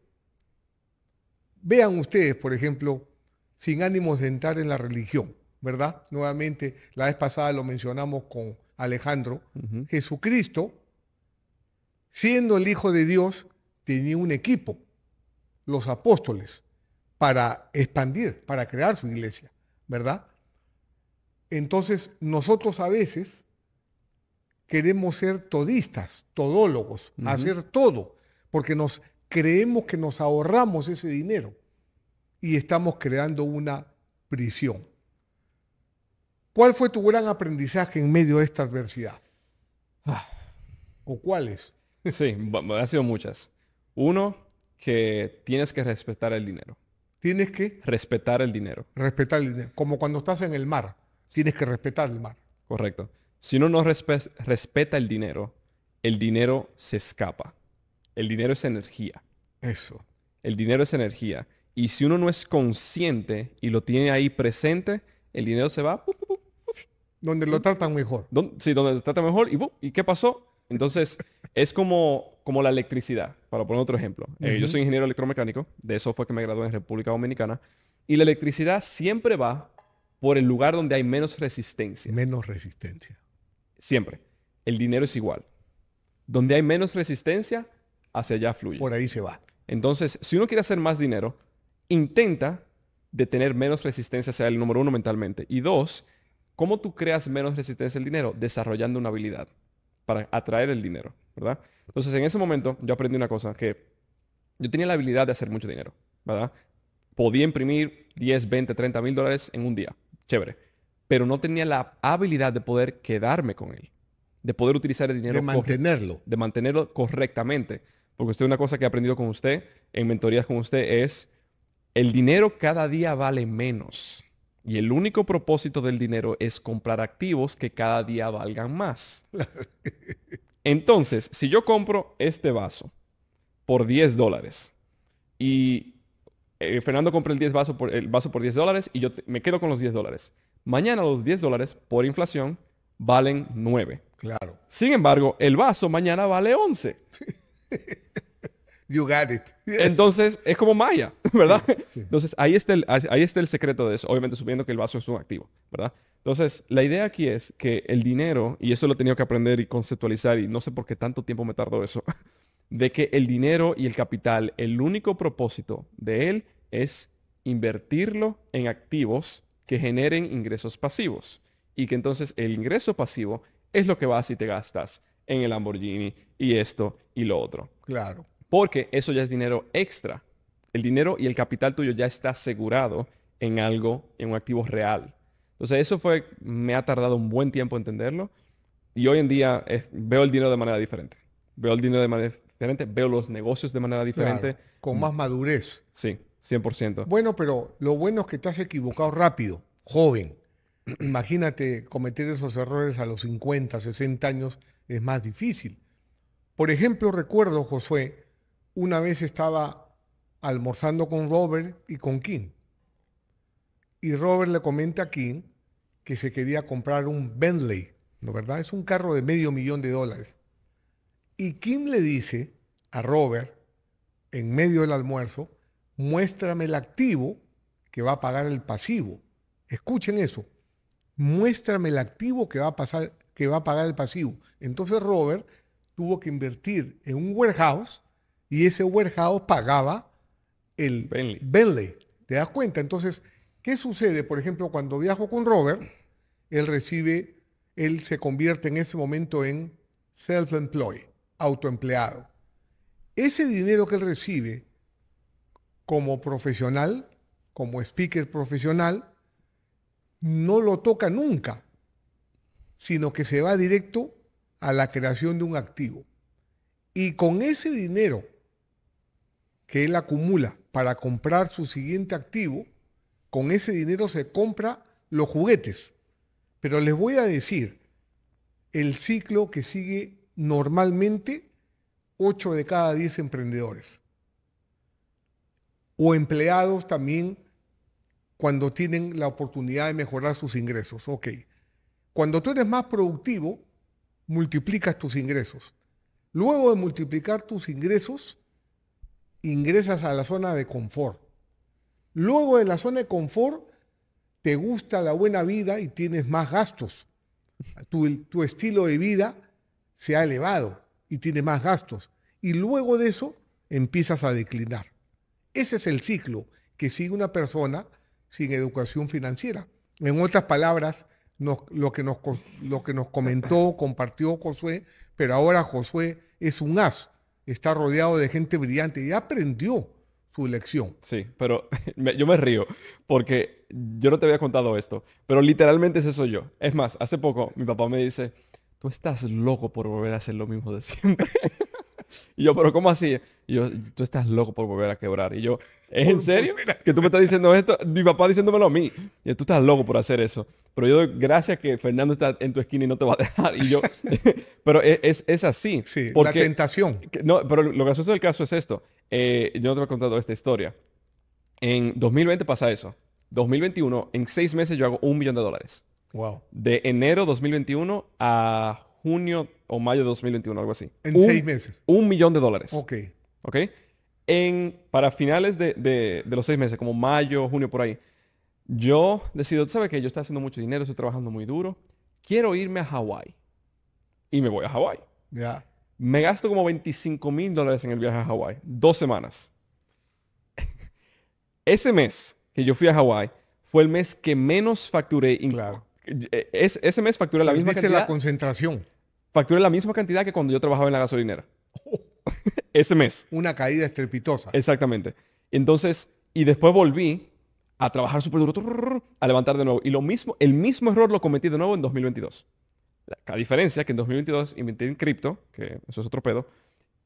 Speaker 2: Vean ustedes, por ejemplo, sin ánimos de entrar en la religión, ¿verdad? Nuevamente, la vez pasada lo mencionamos con Alejandro.
Speaker 1: Ujú.
Speaker 2: Jesucristo, siendo el Hijo de Dios, tenía un equipo, los apóstoles, para expandir, para crear su iglesia, ¿verdad? Entonces, nosotros a veces queremos ser todistas, todólogos,
Speaker 1: Ujú.
Speaker 2: hacer todo, porque nos creemos que nos ahorramos ese dinero y estamos creando una prisión. ¿Cuál fue tu gran aprendizaje en medio de esta adversidad? ¿O cuáles?
Speaker 1: Sí, han sido muchas. Uno, que tienes que respetar el dinero.
Speaker 2: Tienes que
Speaker 1: Respetar el dinero.
Speaker 2: respetar el dinero. Como cuando estás en el mar, tienes que respetar el mar.
Speaker 1: Correcto. Si uno no respeta el dinero se escapa. El dinero es energía.
Speaker 2: Eso.
Speaker 1: El dinero es energía. Y si uno no es consciente y lo tiene ahí presente, el dinero se va.
Speaker 2: Donde lo tratan mejor.
Speaker 1: Sí, donde lo trata mejor. ¿Y qué pasó? Entonces, es como la electricidad, para poner otro ejemplo. Yo soy ingeniero electromecánico. De eso fue que me gradué en República Dominicana. Y la electricidad siempre va por el lugar donde hay menos resistencia.
Speaker 2: Menos resistencia.
Speaker 1: Siempre. El dinero es igual. Donde hay menos resistencia, hacia allá fluye.
Speaker 2: Por ahí se va.
Speaker 1: Entonces, si uno quiere hacer más dinero, intenta de tener menos resistencia hacia el número uno mentalmente. Y dos, ¿cómo tú creas menos resistencia al dinero? Desarrollando una habilidad para atraer el dinero, ¿verdad? Entonces, en ese momento, yo aprendí una cosa, que yo tenía la habilidad de hacer mucho dinero, ¿verdad? Podía imprimir 10, 20, 30 mil dólares en un día. Chévere. Pero no tenía la habilidad de poder quedarme con él. De poder utilizar el dinero.
Speaker 2: De mantenerlo.
Speaker 1: De mantenerlo correctamente. Porque usted, una cosa que he aprendido con usted, en mentorías con usted, es el dinero cada día vale menos. Y el único propósito del dinero es comprar activos que cada día valgan más. Entonces, si yo compro este vaso por 10 dólares y Fernando compra el vaso por 10 dólares y yo me quedo con los 10 dólares. Mañana los 10 dólares por inflación valen 9.
Speaker 2: Claro.
Speaker 1: Sin embargo, el vaso mañana vale 11.
Speaker 2: You got it.
Speaker 1: Entonces, es como magia, ¿verdad?
Speaker 2: Sí.
Speaker 1: Entonces, ahí está el secreto de eso. Obviamente, suponiendo que el vaso es un activo, ¿verdad? Entonces, la idea aquí es que el dinero, y eso lo he tenido que aprender y conceptualizar, y no sé por qué tanto tiempo me tardó eso, de que el dinero y el capital, el único propósito de él es invertirlo en activos que generen ingresos pasivos. Y que entonces el ingreso pasivo es lo que vas y te gastas en el Lamborghini y esto y lo otro.
Speaker 2: Claro.
Speaker 1: Porque eso ya es dinero extra. El dinero y el capital tuyo ya está asegurado en algo, en un activo real. Entonces eso me ha tardado un buen tiempo entenderlo. Y hoy en día veo el dinero de manera diferente. Veo el dinero de manera diferente, veo los negocios de manera diferente.
Speaker 2: Claro. Con más madurez.
Speaker 1: Sí, 100%.
Speaker 2: Bueno, pero lo bueno es que te has equivocado rápido, joven. Imagínate cometer esos errores a los 50, 60 años, es más difícil. Por ejemplo, recuerdo, Josué, una vez estaba almorzando con Robert y con Kim. Y Robert le comenta a Kim que se quería comprar un Bentley, ¿no verdad? Es un carro de $500,000. Y Kim le dice a Robert, en medio del almuerzo, muéstrame el activo que va a pagar el pasivo. Escuchen eso. Muéstrame el activo que va a pagar el pasivo. Entonces Robert tuvo que invertir en un warehouse y ese warehouse pagaba el Bentley. ¿Te das cuenta? Entonces, ¿qué sucede? Por ejemplo, cuando viajo con Robert, él se convierte en ese momento en self-employed, autoempleado. Ese dinero que él recibe como profesional, como speaker profesional, no lo toca nunca, sino que se va directo a la creación de un activo. Y con ese dinero que él acumula para comprar su siguiente activo, con ese dinero se compra los juguetes. Pero les voy a decir el ciclo que sigue normalmente 8 de cada 10 emprendedores. O empleados también cuando tienen la oportunidad de mejorar sus ingresos. Ok. Cuando tú eres más productivo, multiplicas tus ingresos. Luego de multiplicar tus ingresos, ingresas a la zona de confort. Luego de la zona de confort, te gusta la buena vida y tienes más gastos. Tu estilo de vida se ha elevado y tienes más gastos. Y luego de eso, empiezas a declinar. Ese es el ciclo que sigue una persona sin educación financiera. En otras palabras, lo que nos comentó, compartió Josué, pero ahora Josué es un as está rodeado de gente brillante y aprendió su lección.
Speaker 1: Sí, pero yo me río porque yo no te había contado esto, pero literalmente ese soy yo. Es más, hace poco mi papá me dice, tú estás loco por volver a hacer lo mismo de siempre. Y yo, pero ¿cómo así? Y yo, tú estás loco por volver a quebrar. Y yo, ¿es en serio que tú me estás diciendo esto? Mi papá diciéndomelo a mí. Y yo, tú estás loco por hacer eso. Pero yo doy gracias que Fernando está en tu esquina y no te va a dejar. Y yo, pero es así.
Speaker 2: Sí, la
Speaker 1: Porque,
Speaker 2: tentación.
Speaker 1: no, pero lo gracioso del caso es esto. Yo no te he contado esta historia. En 2020 pasa eso. 2021, en 6 meses yo hago $1 millón.
Speaker 2: Wow.
Speaker 1: De enero 2021 a junio o mayo de 2021, algo así.
Speaker 2: En 6 meses.
Speaker 1: $1 millón.
Speaker 2: Ok.
Speaker 1: ¿Ok? Para finales de los 6 meses, como mayo, junio, por ahí, yo decido, ¿tú sabes qué? Yo estoy haciendo mucho dinero, estoy trabajando muy duro. Quiero irme a Hawái. Y me voy a Hawái.
Speaker 2: Ya.
Speaker 1: Me gasto como $25,000 en el viaje a Hawái. 2 semanas. Ese mes que yo fui a Hawái fue el mes que menos facturé.
Speaker 2: Claro.
Speaker 1: Ese mes facturé la misma
Speaker 2: Perdiste
Speaker 1: cantidad.
Speaker 2: la concentración.
Speaker 1: Facturé la misma cantidad que cuando yo trabajaba en la gasolinera. Ese mes.
Speaker 2: Una caída estrepitosa.
Speaker 1: Exactamente. Entonces, y después volví a trabajar súper duro, a levantar de nuevo. Y lo mismo, el mismo error lo cometí de nuevo en 2022. La diferencia es que en 2022 invertí en cripto, que eso es otro pedo.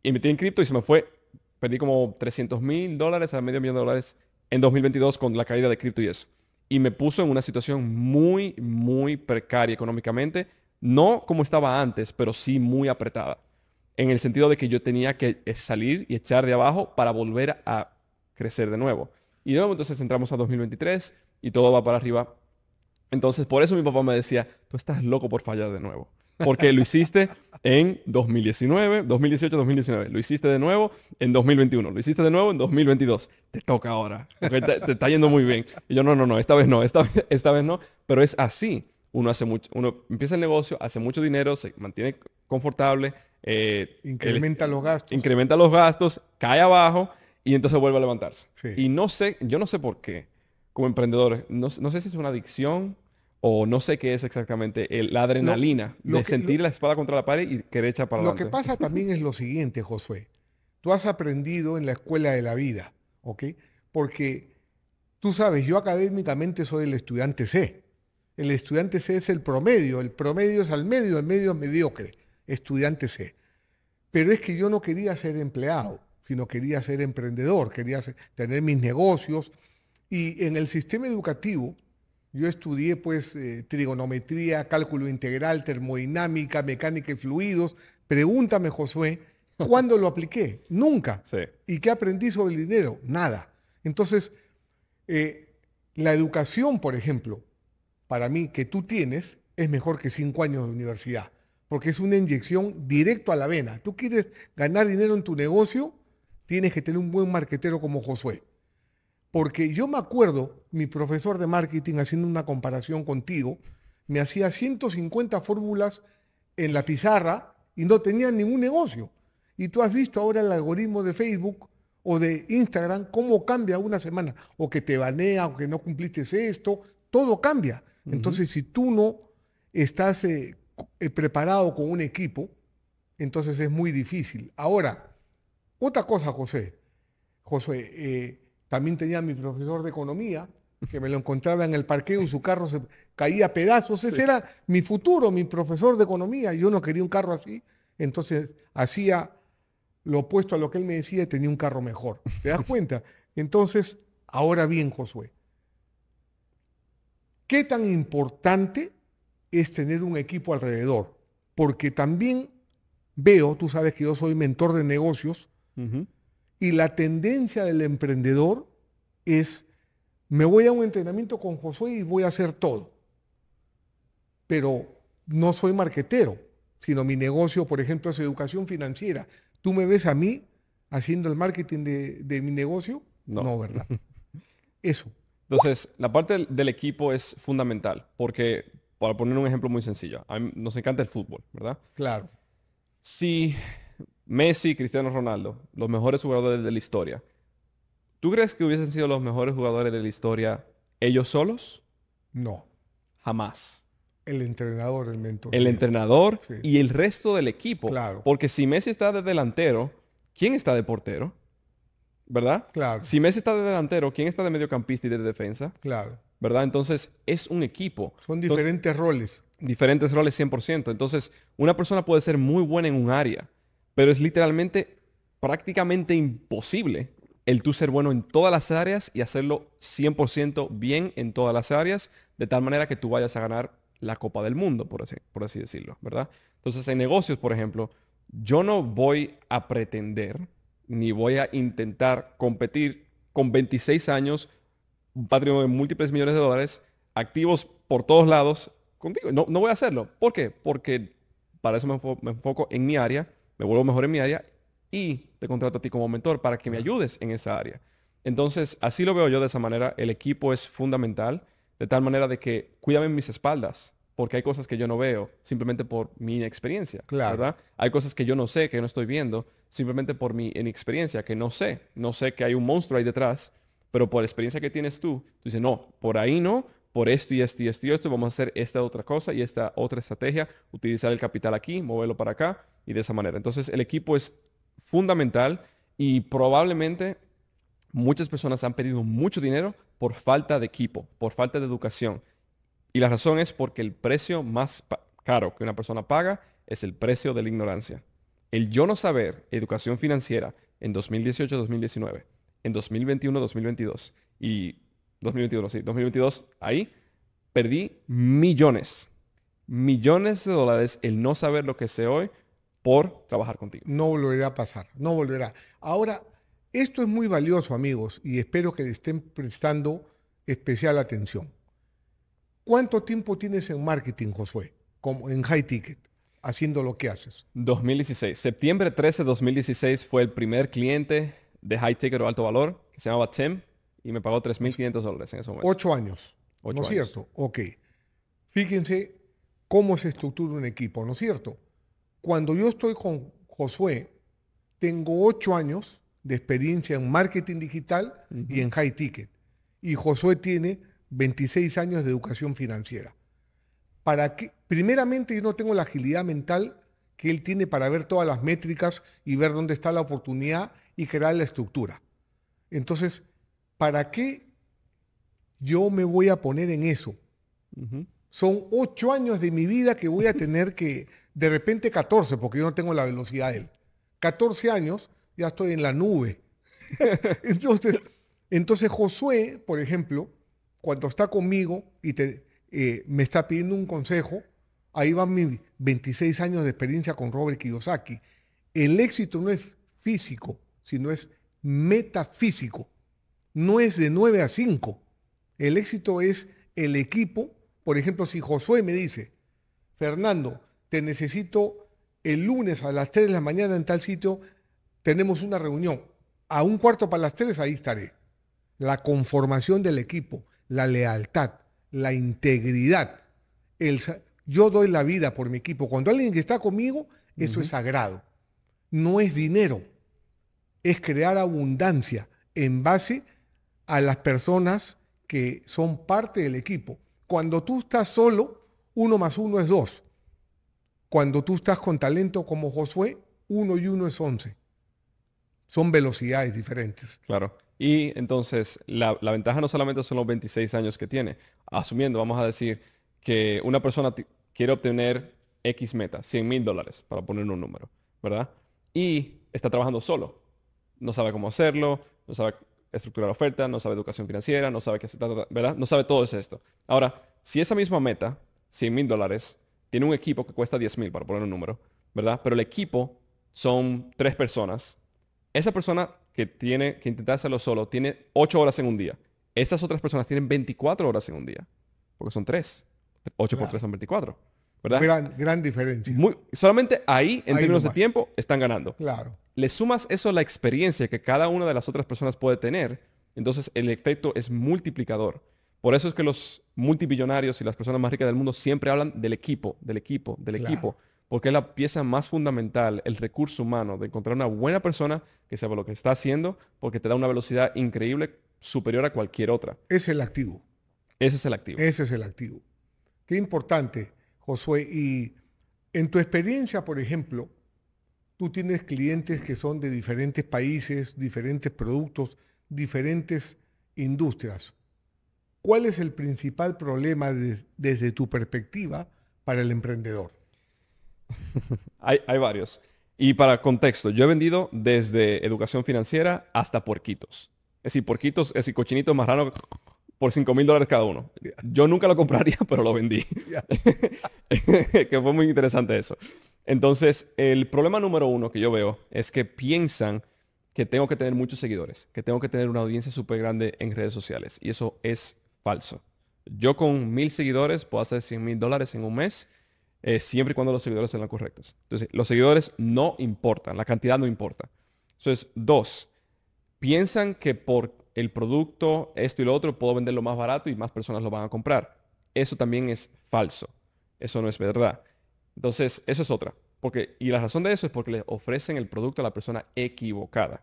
Speaker 1: Invertí en cripto y se me fue, perdí como $300,000 a $500,000 en 2022 con la caída de cripto y eso. Y me puso en una situación muy, muy precaria económicamente. No como estaba antes, pero sí muy apretada. En el sentido de que yo tenía que salir y echar de abajo para volver a crecer de nuevo. Y de nuevo entonces entramos a 2023 y todo va para arriba. Entonces por eso mi papá me decía, tú estás loco por fallar de nuevo. Porque lo hiciste en 2019, 2018, 2019. Lo hiciste de nuevo en 2021. Lo hiciste de nuevo en 2022. Te toca ahora. Porque te está yendo muy bien. Y yo, no, esta vez no. Esta vez no. Pero es así. Uno empieza el negocio, hace mucho dinero, se mantiene confortable.
Speaker 2: Incrementa los gastos.
Speaker 1: Incrementa los gastos, cae abajo y entonces vuelve a levantarse.
Speaker 2: Sí.
Speaker 1: Y yo no sé por qué, como emprendedor, no sé si es una adicción o no sé qué es exactamente la adrenalina de sentir la espada contra la pared y querer echar para
Speaker 2: Lo
Speaker 1: adelante.
Speaker 2: que pasa también es lo siguiente, Josué. Tú has aprendido en la escuela de la vida, ¿ok? Porque tú sabes, yo académicamente soy el estudiante C. El estudiante C es el promedio es al medio, el medio es mediocre, estudiante C. Pero es que yo no quería ser empleado, sino quería ser emprendedor, tener mis negocios. Y en el sistema educativo, yo estudié pues trigonometría, cálculo integral, termodinámica, mecánica y fluidos. Pregúntame, Josué, ¿cuándo lo apliqué? Nunca.
Speaker 1: Sí.
Speaker 2: ¿Y qué aprendí sobre el dinero? Nada. Entonces, la educación, por ejemplo, para mí, que tú tienes, es mejor que 5 años de universidad, porque es una inyección directo a la vena. Tú quieres ganar dinero en tu negocio, tienes que tener un buen marquetero como Josué. Porque yo me acuerdo, mi profesor de marketing, haciendo una comparación contigo, me hacía 150 fórmulas en la pizarra y no tenía ningún negocio. Y tú has visto ahora el algoritmo de Facebook o de Instagram, cómo cambia una semana, o que te banea, o que no cumpliste esto, todo cambia. Entonces, si tú no estás preparado con un equipo, entonces es muy difícil. Ahora, otra cosa, Josué, también tenía mi profesor de economía, que me lo encontraba en el parqueo y su carro se caía a pedazos. Sí. Ese era mi futuro, mi profesor de economía. Yo no quería un carro así, entonces hacía lo opuesto a lo que él me decía y tenía un carro mejor. ¿Te das cuenta? Entonces, ahora bien, Josué, ¿qué tan importante es tener un equipo alrededor? Porque también veo, tú sabes que yo soy mentor de negocios, y la tendencia del emprendedor es, me voy a un entrenamiento con Josué y voy a hacer todo. Pero no soy marquetero, sino mi negocio, por ejemplo, es educación financiera. ¿Tú me ves a mí haciendo el marketing de mi negocio? No, ¿verdad? Eso.
Speaker 1: Entonces, la parte del equipo es fundamental, porque, para poner un ejemplo muy sencillo, a mí nos encanta el fútbol, ¿verdad?
Speaker 2: Claro.
Speaker 1: Si Messi, Cristiano Ronaldo, los mejores jugadores de la historia, ¿tú crees que hubiesen sido los mejores jugadores de la historia ellos solos?
Speaker 2: No.
Speaker 1: Jamás.
Speaker 2: El entrenador, el mentor.
Speaker 1: El entrenador y el resto del equipo.
Speaker 2: Claro.
Speaker 1: Porque si Messi está de delantero, ¿quién está de portero? ¿Verdad?
Speaker 2: Claro,
Speaker 1: Si Messi está de delantero, ¿quién está de mediocampista y de defensa?
Speaker 2: claro.
Speaker 1: ¿Verdad? Entonces, es un equipo.
Speaker 2: Son
Speaker 1: Entonces,
Speaker 2: diferentes roles.
Speaker 1: diferentes roles 100%. Entonces, una persona puede ser muy buena en un área, pero es literalmente prácticamente imposible el tú ser bueno en todas las áreas y hacerlo 100% bien en todas las áreas, de tal manera que tú vayas a ganar la Copa del Mundo, por así decirlo, ¿verdad? Entonces, en negocios, por ejemplo, yo no voy a pretender ni voy a intentar competir con 26 años, un patrimonio de múltiples millones de dólares, activos por todos lados, contigo. No, no voy a hacerlo. ¿Por qué? Porque para eso me enfoco en mi área, me vuelvo mejor en mi área y te contrato a ti como mentor para que me
Speaker 2: Claro.
Speaker 1: ayudes en esa área. Entonces, así lo veo yo de esa manera. El equipo es fundamental, de tal manera de que cuídame en mis espaldas, porque hay cosas que yo no veo simplemente por mi inexperiencia,
Speaker 2: Claro.
Speaker 1: ¿verdad? Hay cosas que yo no sé, que yo no estoy viendo, simplemente por mi inexperiencia, que no sé. No sé que hay un monstruo ahí detrás, pero por la experiencia que tienes tú dices, no, por ahí no, por esto y esto y esto y esto, vamos a hacer esta otra cosa y esta otra estrategia, utilizar el capital aquí, moverlo para acá y de esa manera. Entonces, el equipo es fundamental y probablemente muchas personas han perdido mucho dinero por falta de equipo, por falta de educación. Y la razón es porque el precio más caro que una persona paga es el precio de la ignorancia. El yo no saber educación financiera en 2018-2019, en 2021-2022 y 2021, sí, 2022, ahí perdí millones, millones de dólares el no saber lo que sé hoy por trabajar contigo.
Speaker 2: No volverá a pasar, no volverá. Ahora, esto es muy valioso, amigos, y espero que le estén prestando especial atención. ¿Cuánto tiempo tienes en marketing, Josué? Como en High Ticket, haciendo lo que haces.
Speaker 1: 2016, septiembre 13 de 2016 fue el primer cliente de high ticket o alto valor que se llamaba Tim y me pagó
Speaker 2: O sea,
Speaker 1: $3,500 en ese momento.
Speaker 2: 8 años, ¿no es
Speaker 1: 8 años.
Speaker 2: cierto? Ok. Fíjense cómo se estructura un equipo, ¿no es cierto? Cuando yo estoy con Josué, tengo 8 años de experiencia en marketing digital y
Speaker 1: Ujú.
Speaker 2: en high ticket. Y Josué tiene 26 años de educación financiera. Para que, primeramente, yo no tengo la agilidad mental que él tiene para ver todas las métricas y ver dónde está la oportunidad y crear la estructura. Entonces, ¿para qué yo me voy a poner en eso?
Speaker 1: Ujú.
Speaker 2: Son 8 años de mi vida que voy a tener que, de repente 14, porque yo no tengo la velocidad de él. 14 años, ya estoy en la nube. Entonces, entonces Josué, por ejemplo, cuando está conmigo y me está pidiendo un consejo, ahí van mis 26 años de experiencia con Robert Kiyosaki. El éxito no es físico, sino es metafísico. No es de 9 a 5. El éxito es el equipo. Por ejemplo, si Josué me dice, Fernando, te necesito el lunes a las 3 de la mañana en tal sitio, tenemos una reunión. A un cuarto para las 3, ahí estaré. La conformación del equipo, la lealtad, la integridad. Yo doy la vida por mi equipo. Cuando alguien que está conmigo, eso es
Speaker 1: Ujú.
Speaker 2: sagrado. No es dinero, es crear abundancia en base a las personas que son parte del equipo. Cuando tú estás solo, 1 más 1 es 2. Cuando tú estás con talento como Josué, 1 y 1 es 11. Son velocidades diferentes.
Speaker 1: Claro. Y entonces, la ventaja no solamente son los 26 años que tiene. Asumiendo, vamos a decir, que una persona quiere obtener X meta, $100,000, para poner un número, ¿verdad? Y está trabajando solo. No sabe cómo hacerlo, no sabe estructurar oferta, no sabe educación financiera, no sabe qué hacer, ¿verdad? No sabe todo esto. Ahora, si esa misma meta, $100,000, tiene un equipo que cuesta 10,000, para poner un número, ¿verdad? Pero el equipo son 3 personas. Esa persona que tiene que intentar hacerlo solo tiene 8 horas en un día. Esas otras personas tienen 24 horas en un día. Porque son 3. 8 por 3
Speaker 2: Claro.
Speaker 1: son 24. ¿Verdad?
Speaker 2: Gran diferencia.
Speaker 1: Solamente ahí, en
Speaker 2: Ahí
Speaker 1: términos de
Speaker 2: nomás.
Speaker 1: tiempo, están ganando.
Speaker 2: Claro.
Speaker 1: Le sumas eso a la experiencia que cada una de las otras personas puede tener, entonces el efecto es multiplicador. Por eso es que los multibillonarios y las personas más ricas del mundo siempre hablan del equipo, del equipo, del
Speaker 2: Claro.
Speaker 1: equipo, porque es la pieza más fundamental, el recurso humano, de encontrar una buena persona que sepa lo que está haciendo, porque te da una velocidad increíble superior a cualquier otra.
Speaker 2: Es el activo.
Speaker 1: Ese es el activo.
Speaker 2: Ese es el activo. Qué importante, Josué. Y en tu experiencia, por ejemplo, tú tienes clientes que son de diferentes países, diferentes productos, diferentes industrias. ¿Cuál es el principal problema desde tu perspectiva para el emprendedor?
Speaker 1: Hay varios. Y para contexto, yo he vendido desde educación financiera hasta puerquitos. Es decir, puerquitos, es decir, cochinitos marranos por $5,000 cada uno.
Speaker 2: Ya,
Speaker 1: Yo nunca lo compraría, pero lo vendí.
Speaker 2: ya.
Speaker 1: Que fue muy interesante eso. Entonces, el problema número uno que yo veo es que piensan que tengo que tener muchos seguidores, que tengo que tener una audiencia súper grande en redes sociales. Y eso es falso. Yo con 1,000 seguidores puedo hacer $100,000 en un mes, siempre y cuando los seguidores sean los correctos. Entonces, los seguidores no importan, la cantidad no importa. Entonces, dos, piensan que por el producto, esto y lo otro, puedo venderlo más barato y más personas lo van a comprar. Eso también es falso. Eso no es verdad. Entonces, eso es otra. Y la razón de eso es porque le ofrecen el producto a la persona equivocada.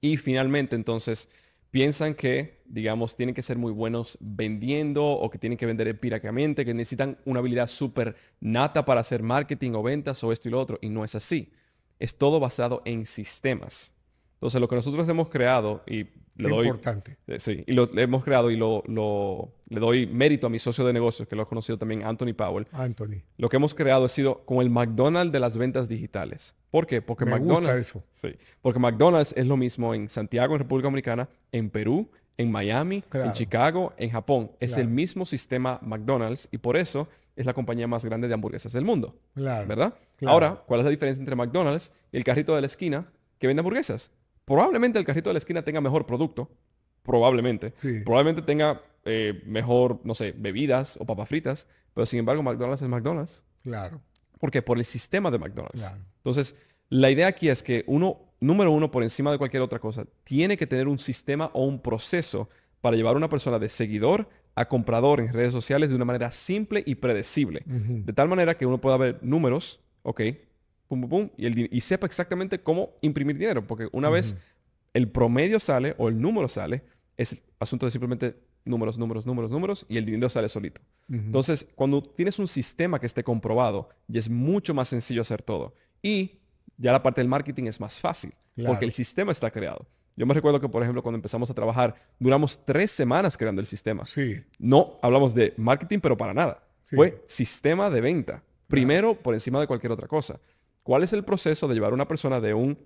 Speaker 1: Y finalmente, entonces, piensan que, digamos, tienen que ser muy buenos vendiendo o que tienen que vender empíricamente, que necesitan una habilidad súper nata para hacer marketing o ventas o esto y lo otro. Y no es así. Es todo basado en sistemas. Entonces, lo que nosotros hemos creado, y le
Speaker 2: Qué
Speaker 1: doy,
Speaker 2: importante.
Speaker 1: sí, y lo hemos creado y le doy mérito a mi socio de negocios, que lo ha conocido también, Anthony Powell.
Speaker 2: Anthony,
Speaker 1: Lo que hemos creado ha sido como el McDonald's de las ventas digitales. ¿Por qué? Porque
Speaker 2: me gusta
Speaker 1: McDonald's,
Speaker 2: eso.
Speaker 1: sí, porque McDonald's es lo mismo en Santiago, en República Dominicana, en Perú, en Miami, en
Speaker 2: Claro,
Speaker 1: Chicago, en Japón. Es el
Speaker 2: claro,
Speaker 1: mismo sistema McDonald's y por eso es la compañía más grande de hamburguesas del mundo,
Speaker 2: claro,
Speaker 1: ¿verdad?
Speaker 2: claro.
Speaker 1: Ahora, ¿cuál es la diferencia entre McDonald's y el carrito de la esquina que vende hamburguesas? Probablemente el carrito de la esquina tenga mejor producto, probablemente.
Speaker 2: Sí,
Speaker 1: Probablemente tenga mejor, no sé, bebidas o papas fritas, pero sin embargo McDonald's es McDonald's.
Speaker 2: claro,
Speaker 1: ¿Por qué? Por el sistema de McDonald's.
Speaker 2: claro.
Speaker 1: Entonces, la idea aquí es que número uno, por encima de cualquier otra cosa, tiene que tener un sistema o un proceso para llevar a una persona de seguidor a comprador en redes sociales de una manera simple y predecible.
Speaker 2: Ujú,
Speaker 1: De tal manera que uno pueda ver números, ok, pum, pum, pum, y sepa exactamente cómo imprimir dinero. Porque una vez
Speaker 2: ujú,
Speaker 1: el promedio sale o el número sale, es asunto de simplemente números, números, números, números, y el dinero sale solito.
Speaker 2: ujú.
Speaker 1: Entonces, cuando tienes un sistema que esté comprobado, ya es mucho más sencillo hacer todo. Y ya la parte del marketing es más fácil, porque el
Speaker 2: Claro,
Speaker 1: sistema está creado. Yo me recuerdo que, por ejemplo, cuando empezamos a trabajar, duramos 3 semanas creando el sistema.
Speaker 2: sí,
Speaker 1: No hablamos de marketing, pero para nada.
Speaker 2: sí,
Speaker 1: Fue sistema de venta.
Speaker 2: claro.
Speaker 1: Primero, por encima de cualquier otra cosa. ¿Cuál es el proceso de llevar a una persona de un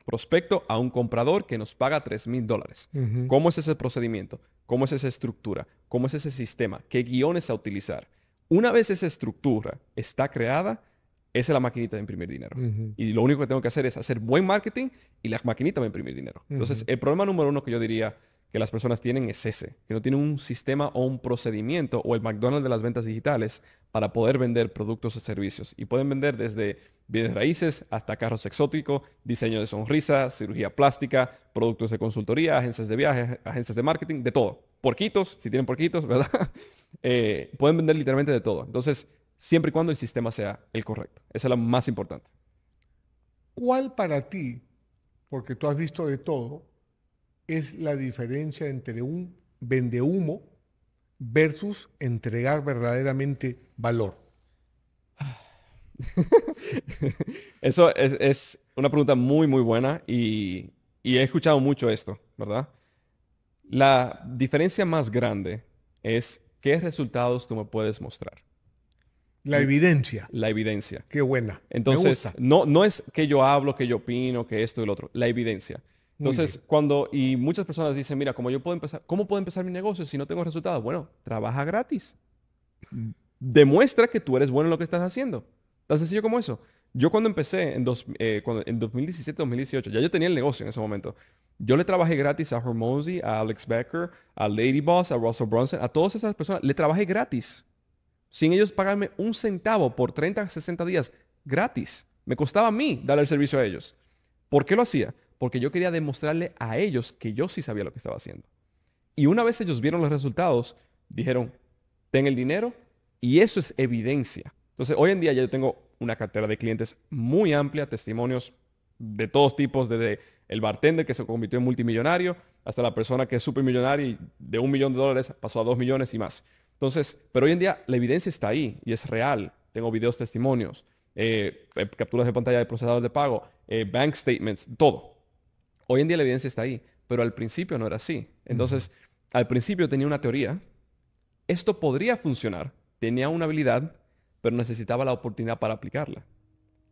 Speaker 1: prospecto a un comprador que nos paga $3,000?
Speaker 2: Ujú,
Speaker 1: ¿Cómo es ese procedimiento? ¿Cómo es esa estructura? ¿Cómo es ese sistema? ¿Qué guiones a utilizar? Una vez esa estructura está creada, esa es la maquinita de imprimir dinero.
Speaker 2: ujú,
Speaker 1: Y lo único que tengo que hacer es hacer buen marketing y la maquinita va a imprimir dinero. Entonces,
Speaker 2: ujú.
Speaker 1: el problema número uno que yo diría que las personas tienen es ese, que no tienen un sistema o un procedimiento o el McDonald's de las ventas digitales para poder vender productos o servicios. Y pueden vender desde bienes raíces hasta carros exóticos, diseño de sonrisa, cirugía plástica, productos de consultoría, agencias de viajes, agencias de marketing, de todo. Porquitos, si tienen porquitos, ¿verdad? Pueden vender literalmente de todo. Entonces, siempre y cuando el sistema sea el correcto. Esa es la más importante.
Speaker 2: ¿Cuál para ti, porque tú has visto de todo, es la diferencia entre un vendehumo versus entregar verdaderamente valor?
Speaker 1: Eso es una pregunta muy, muy buena y he escuchado mucho esto, ¿verdad? La diferencia más grande es qué resultados tú me puedes mostrar.
Speaker 2: La evidencia.
Speaker 1: La evidencia.
Speaker 2: Qué buena. Me
Speaker 1: Entonces,
Speaker 2: gusta.
Speaker 1: no es que yo hablo, que yo opino, que esto y lo otro. La evidencia.
Speaker 2: Muy
Speaker 1: Entonces,
Speaker 2: bien.
Speaker 1: y muchas personas dicen, mira, ¿cómo puedo empezar mi negocio si no tengo resultados? Bueno, trabaja gratis. Demuestra que tú eres bueno en lo que estás haciendo. Tan sencillo como eso. Yo cuando empecé en 2017, 2018, ya yo tenía el negocio en ese momento. Yo le trabajé gratis a Hormozy, a Alex Becker, a Lady Boss, a Russell Brunson, a todas esas personas. Le trabajé gratis. Sin ellos pagarme un centavo por 30, 60 días gratis. Me costaba a mí darle el servicio a ellos. ¿Por qué lo hacía? Porque yo quería demostrarle a ellos que yo sí sabía lo que estaba haciendo. Y una vez ellos vieron los resultados, dijeron, ten el dinero y eso es evidencia. Entonces, hoy en día ya yo tengo una cartera de clientes muy amplia, testimonios de todos tipos, desde el bartender que se convirtió en multimillonario hasta la persona que es supermillonaria y de $1 millón pasó a 2 millones y más. Entonces, pero hoy en día la evidencia está ahí y es real. Tengo videos testimonios. capturas de pantalla de procesador de pago, bank statements, todo. Hoy en día la evidencia está ahí, pero al principio no era así. Entonces, al principio tenía una teoría. Esto podría funcionar. Tenía una habilidad, pero necesitaba la oportunidad para aplicarla.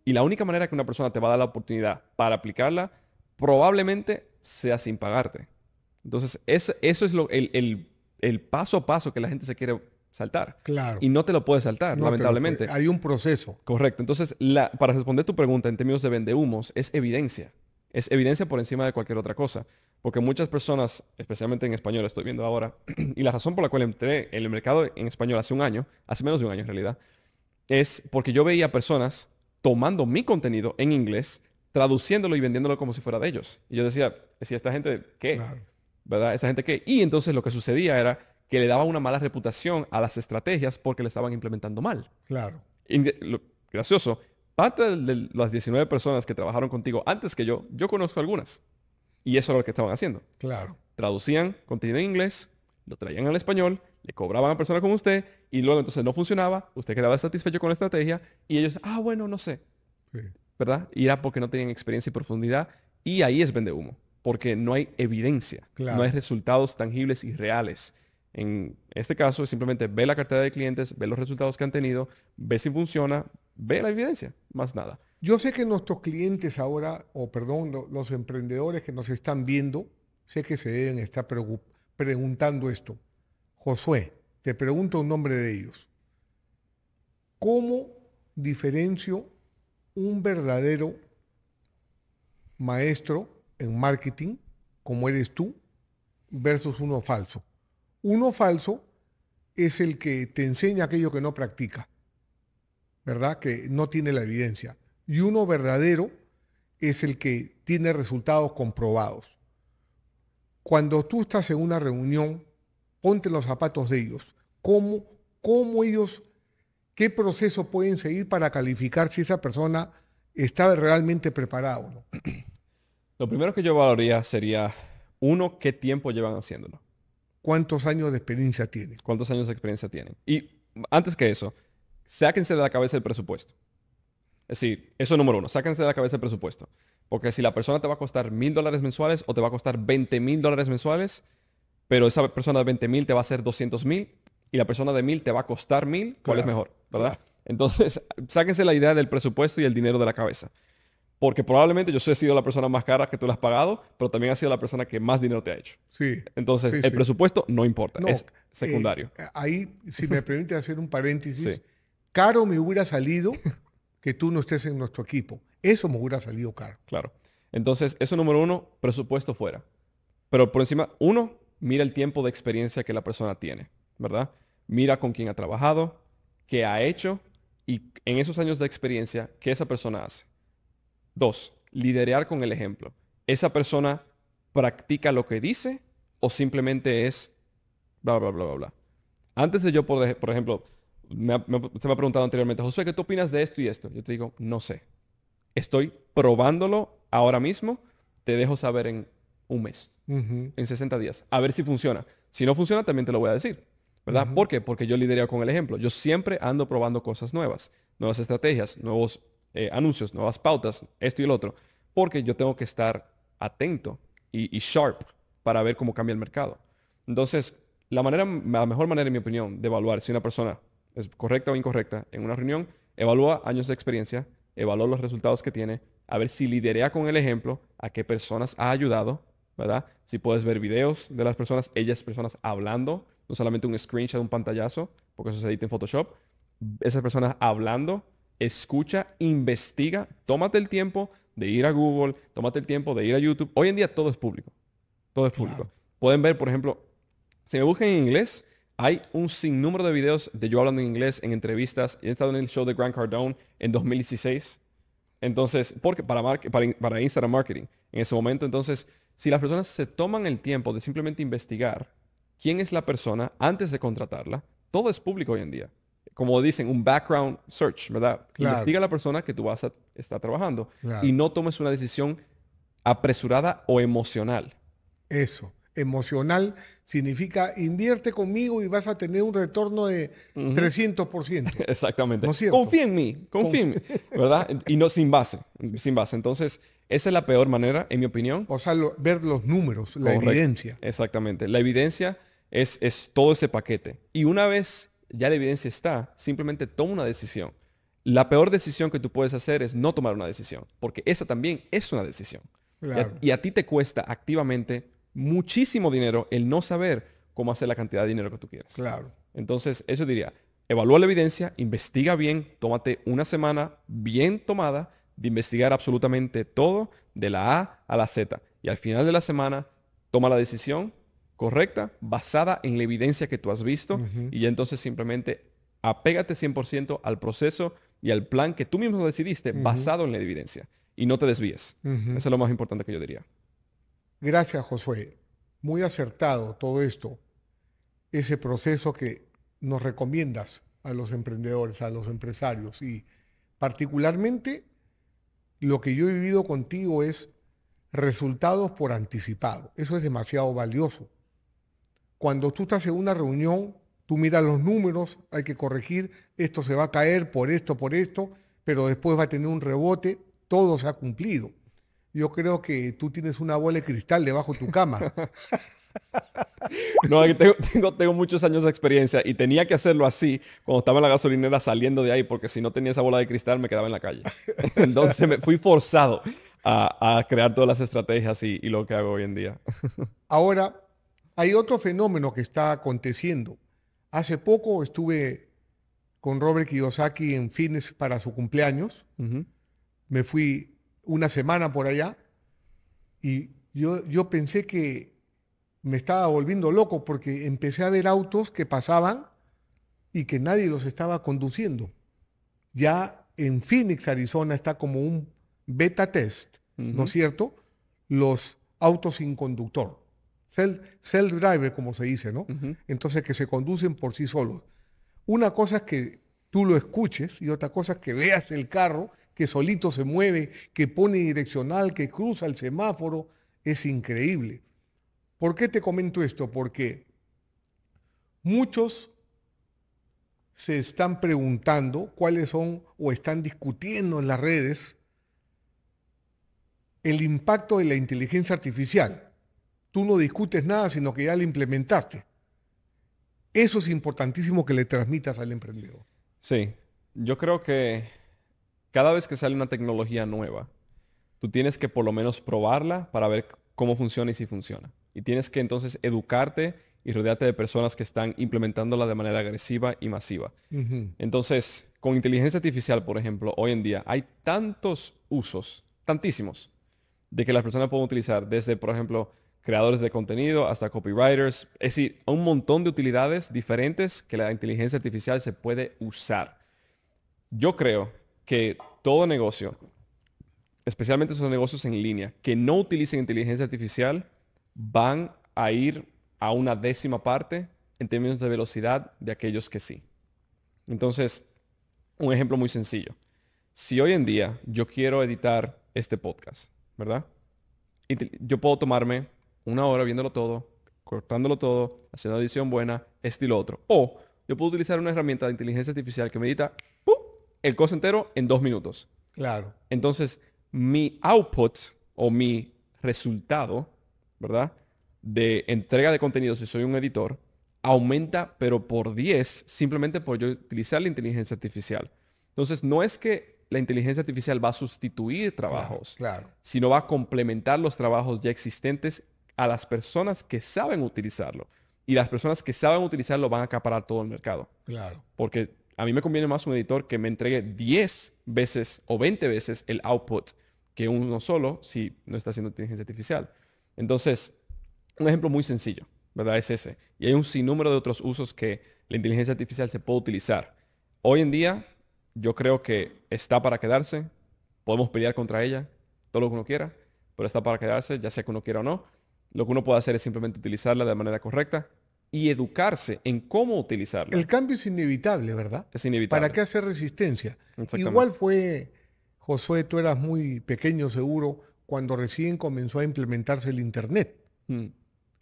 Speaker 1: Y la única manera que una persona te va a dar la oportunidad para aplicarla probablemente sea sin pagarte. Entonces, eso es el paso a paso que la gente se quiere saltar.
Speaker 2: Claro.
Speaker 1: Y no te lo puedes saltar,
Speaker 2: No te lo
Speaker 1: lamentablemente.
Speaker 2: puede- Hay un proceso.
Speaker 1: Correcto. Entonces, para responder tu pregunta en términos de vendehumos, es evidencia. Es evidencia por encima de cualquier otra cosa. Porque muchas personas, especialmente en español, estoy viendo ahora, y la razón por la cual entré en el mercado en español hace un año, hace menos de un año en realidad, es porque yo veía personas tomando mi contenido en inglés, traduciéndolo y vendiéndolo como si fuera de ellos. Y yo decía, ¿esta gente qué?
Speaker 2: Claro.
Speaker 1: ¿Verdad? ¿Esa gente qué? Y entonces lo que sucedía era que le daba una mala reputación a las estrategias porque le estaban implementando mal.
Speaker 2: Claro.
Speaker 1: Gracioso. Parte de las 19 personas que trabajaron contigo antes que yo conozco algunas. Y eso era lo que estaban haciendo.
Speaker 2: Claro.
Speaker 1: Traducían contenido en inglés, lo traían al español, le cobraban a personas como usted y luego entonces no funcionaba, usted quedaba satisfecho con la estrategia y ellos, bueno, no sé,
Speaker 2: Sí.
Speaker 1: ¿verdad? Y era porque no tenían experiencia y profundidad y ahí es vende humo, porque no hay evidencia,
Speaker 2: Claro.
Speaker 1: no hay resultados tangibles y reales. En este caso, simplemente ve la cartera de clientes, ve los resultados que han tenido, ve si funciona, ve la evidencia, más nada.
Speaker 2: Yo sé que nuestros clientes ahora, o perdón, los emprendedores que nos están viendo, sé que se deben estar preguntando esto. Josué, te pregunto un nombre de ellos. ¿Cómo diferencio un verdadero maestro en marketing, como eres tú, versus uno falso? Uno falso es el que te enseña aquello que no practica, ¿verdad? Que no tiene la evidencia. Y uno verdadero es el que tiene resultados comprobados. Cuando tú estás en una reunión, ponte en los zapatos de ellos. ¿Cómo ellos, qué proceso pueden seguir para calificar si esa persona está realmente preparada o no?
Speaker 1: Lo primero que yo valoraría sería, uno, ¿qué tiempo llevan haciéndolo?
Speaker 2: ¿Cuántos años de experiencia tiene?
Speaker 1: ¿Cuántos años de experiencia tienen? Y antes que eso, sáquense de la cabeza el presupuesto. Es decir, eso es número uno, sáquense de la cabeza el presupuesto. Porque si la persona te va a costar $1,000 mensuales o te va a costar $20,000 mensuales, pero esa persona de 20,000 te va a hacer 200,000 y la persona de 1,000 te va a costar 1,000, ¿cuál es
Speaker 2: Claro,
Speaker 1: mejor? ¿Verdad?
Speaker 2: claro.
Speaker 1: Entonces, sáquense la idea del presupuesto y el dinero de la cabeza. Porque probablemente yo he sido la persona más cara que tú le has pagado, pero también has sido la persona que más dinero te ha hecho.
Speaker 2: Sí,
Speaker 1: Entonces,
Speaker 2: sí,
Speaker 1: el
Speaker 2: sí.
Speaker 1: presupuesto no importa,
Speaker 2: No,
Speaker 1: es secundario.
Speaker 2: ahí, si me permite hacer un paréntesis,
Speaker 1: Sí.
Speaker 2: caro me hubiera salido que tú no estés en nuestro equipo. Eso me hubiera salido caro.
Speaker 1: Claro. Entonces, eso número uno, presupuesto fuera. Pero por encima, uno, mira el tiempo de experiencia que la persona tiene, ¿verdad? Mira con quién ha trabajado, qué ha hecho y en esos años de experiencia, qué esa persona hace. Dos, liderar con el ejemplo. ¿Esa persona practica lo que dice o simplemente es bla, bla, bla, bla, bla? Antes de yo, por ejemplo, se me ha preguntado anteriormente, José, ¿qué tú opinas de esto y esto? Yo te digo, no sé. Estoy probándolo ahora mismo. Te dejo saber en un mes,
Speaker 2: Ujú,
Speaker 1: en 60 días, a ver si funciona. Si no funciona, también te lo voy a decir, ¿verdad?
Speaker 2: ujú.
Speaker 1: ¿Por qué? Porque yo lideré con el ejemplo. Yo siempre ando probando cosas nuevas, nuevas estrategias, nuevos anuncios, nuevas pautas, esto y el otro, porque yo tengo que estar atento y sharp para ver cómo cambia el mercado. Entonces, la mejor manera, en mi opinión, de evaluar si una persona es correcta o incorrecta en una reunión, evalúa años de experiencia, evalúa los resultados que tiene, a ver si liderea con el ejemplo, a qué personas ha ayudado, ¿verdad? Si puedes ver videos de las personas, ellas personas hablando, no solamente un screenshot de un pantallazo, porque eso se edita en Photoshop. Esas personas hablando, escucha, investiga, tómate el tiempo de ir a Google, tómate el tiempo de ir a YouTube. Hoy en día todo es público. Todo es público.
Speaker 2: Claro.
Speaker 1: Pueden ver, por ejemplo, si me buscan en inglés, hay un sinnúmero de videos de yo hablando en inglés en entrevistas. He estado en el show de Grant Cardone en 2016. Entonces, porque para Instagram Marketing en ese momento. Entonces, si las personas se toman el tiempo de simplemente investigar quién es la persona antes de contratarla, todo es público hoy en día. Como dicen, un background search, ¿verdad?
Speaker 2: Claro.
Speaker 1: Investiga a la persona que tú vas a estar trabajando
Speaker 2: Claro.
Speaker 1: y no tomes una decisión apresurada o emocional.
Speaker 2: Eso. emocional significa invierte conmigo y vas a tener un retorno de 300%.
Speaker 1: Exactamente.
Speaker 2: ¿No es cierto?
Speaker 1: Confía en mí, ¿verdad? Y no sin base, sin base. Entonces, esa es la peor manera, en mi opinión.
Speaker 2: O sea, ver los números, la
Speaker 1: Correcto.
Speaker 2: evidencia.
Speaker 1: Exactamente. La evidencia es todo ese paquete. Y una vez ya la evidencia está, simplemente toma una decisión. La peor decisión que tú puedes hacer es no tomar una decisión, porque esa también es una decisión.
Speaker 2: Claro.
Speaker 1: Y a ti te cuesta activamente muchísimo dinero el no saber cómo hacer la cantidad de dinero que tú quieres.
Speaker 2: Claro.
Speaker 1: Entonces, eso diría, evalúa la evidencia, investiga bien, tómate una semana bien tomada de investigar absolutamente todo de la A a la Z. Y al final de la semana, toma la decisión correcta, basada en la evidencia que tú has visto, y ya entonces simplemente apégate 100% al proceso y al plan que tú mismo decidiste basado en la evidencia. Y no te desvíes. Eso es lo más importante que yo diría.
Speaker 2: Gracias, Josué. Muy acertado todo esto. Ese proceso que nos recomiendas a los emprendedores, a los empresarios. Y particularmente lo que yo he vivido contigo es resultados por anticipado. Eso es demasiado valioso. Cuando tú estás en una reunión, tú miras los números, hay que corregir, esto se va a caer por esto, pero después va a tener un rebote, todo se ha cumplido. Yo creo que tú tienes una bola de cristal debajo de tu cama.
Speaker 1: No, tengo muchos años de experiencia y tenía que hacerlo así cuando estaba en la gasolinera saliendo de ahí, porque si no tenía esa bola de cristal me quedaba en la calle. Entonces me fui forzado a crear todas las estrategias y lo que hago hoy en día.
Speaker 2: Ahora, hay otro fenómeno que está aconteciendo. Hace poco estuve con Robert Kiyosaki en Phoenix para su cumpleaños. Me fui una semana por allá y yo pensé que me estaba volviendo loco porque empecé a ver autos que pasaban y que nadie los estaba conduciendo. Ya en Phoenix, Arizona, está como un beta test, ¿no es cierto? Los autos sin conductor. Self-driver, como se dice, ¿no? Entonces, que se conducen por sí solos. Una cosa es que tú lo escuches y otra cosa es que veas el carro que solito se mueve, que pone direccional, que cruza el semáforo. Es increíble. ¿Por qué te comento esto? Porque muchos se están preguntando cuáles son o están discutiendo en las redes el impacto de la inteligencia artificial. Tú no discutes nada, sino que ya la implementaste. Eso es importantísimo que le transmitas al emprendedor.
Speaker 1: Sí, yo creo que cada vez que sale una tecnología nueva, tú tienes que por lo menos probarla para ver cómo funciona y si funciona. Y tienes que entonces educarte y rodearte de personas que están implementándola de manera agresiva y masiva. Entonces, con inteligencia artificial, por ejemplo, hoy en día hay tantos usos, tantísimos, de que las personas pueden utilizar desde, por ejemplo, creadores de contenido hasta copywriters. Es decir, un montón de utilidades diferentes que la inteligencia artificial se puede usar. Yo creo que todo negocio, especialmente esos negocios en línea, que no utilicen inteligencia artificial, van a ir a una décima parte en términos de velocidad de aquellos que sí. Entonces, un ejemplo muy sencillo. Si hoy en día yo quiero editar este podcast, ¿verdad? Yo puedo tomarme una hora viéndolo todo, cortándolo todo, haciendo una edición buena, esto y lo otro. O yo puedo utilizar una herramienta de inteligencia artificial que me edita el costo entero en 2 minutos.
Speaker 2: Claro.
Speaker 1: Entonces, mi output o mi resultado, ¿verdad? De entrega de contenido, si soy un editor, aumenta, pero por 10, simplemente por yo utilizar la inteligencia artificial. Entonces, no es que la inteligencia artificial va a sustituir trabajos,
Speaker 2: Claro.
Speaker 1: sino va a complementar los trabajos ya existentes a las personas que saben utilizarlo. Y las personas que saben utilizarlo van a acaparar todo el mercado.
Speaker 2: Claro.
Speaker 1: Porque a mí me conviene más un editor que me entregue 10 veces o 20 veces el output que uno solo si no está haciendo inteligencia artificial. Entonces, un ejemplo muy sencillo, ¿verdad? Es ese. Y hay un sinnúmero de otros usos que la inteligencia artificial se puede utilizar. Hoy en día, yo creo que está para quedarse. Podemos pelear contra ella, todo lo que uno quiera, pero está para quedarse, ya sea que uno quiera o no. Lo que uno puede hacer es simplemente utilizarla de manera correcta y educarse en cómo utilizarla.
Speaker 2: El cambio es inevitable, ¿verdad?
Speaker 1: Es inevitable.
Speaker 2: ¿Para qué hacer resistencia?
Speaker 1: Exactamente.
Speaker 2: Igual fue, Josué, tú eras muy pequeño seguro cuando recién comenzó a implementarse el Internet.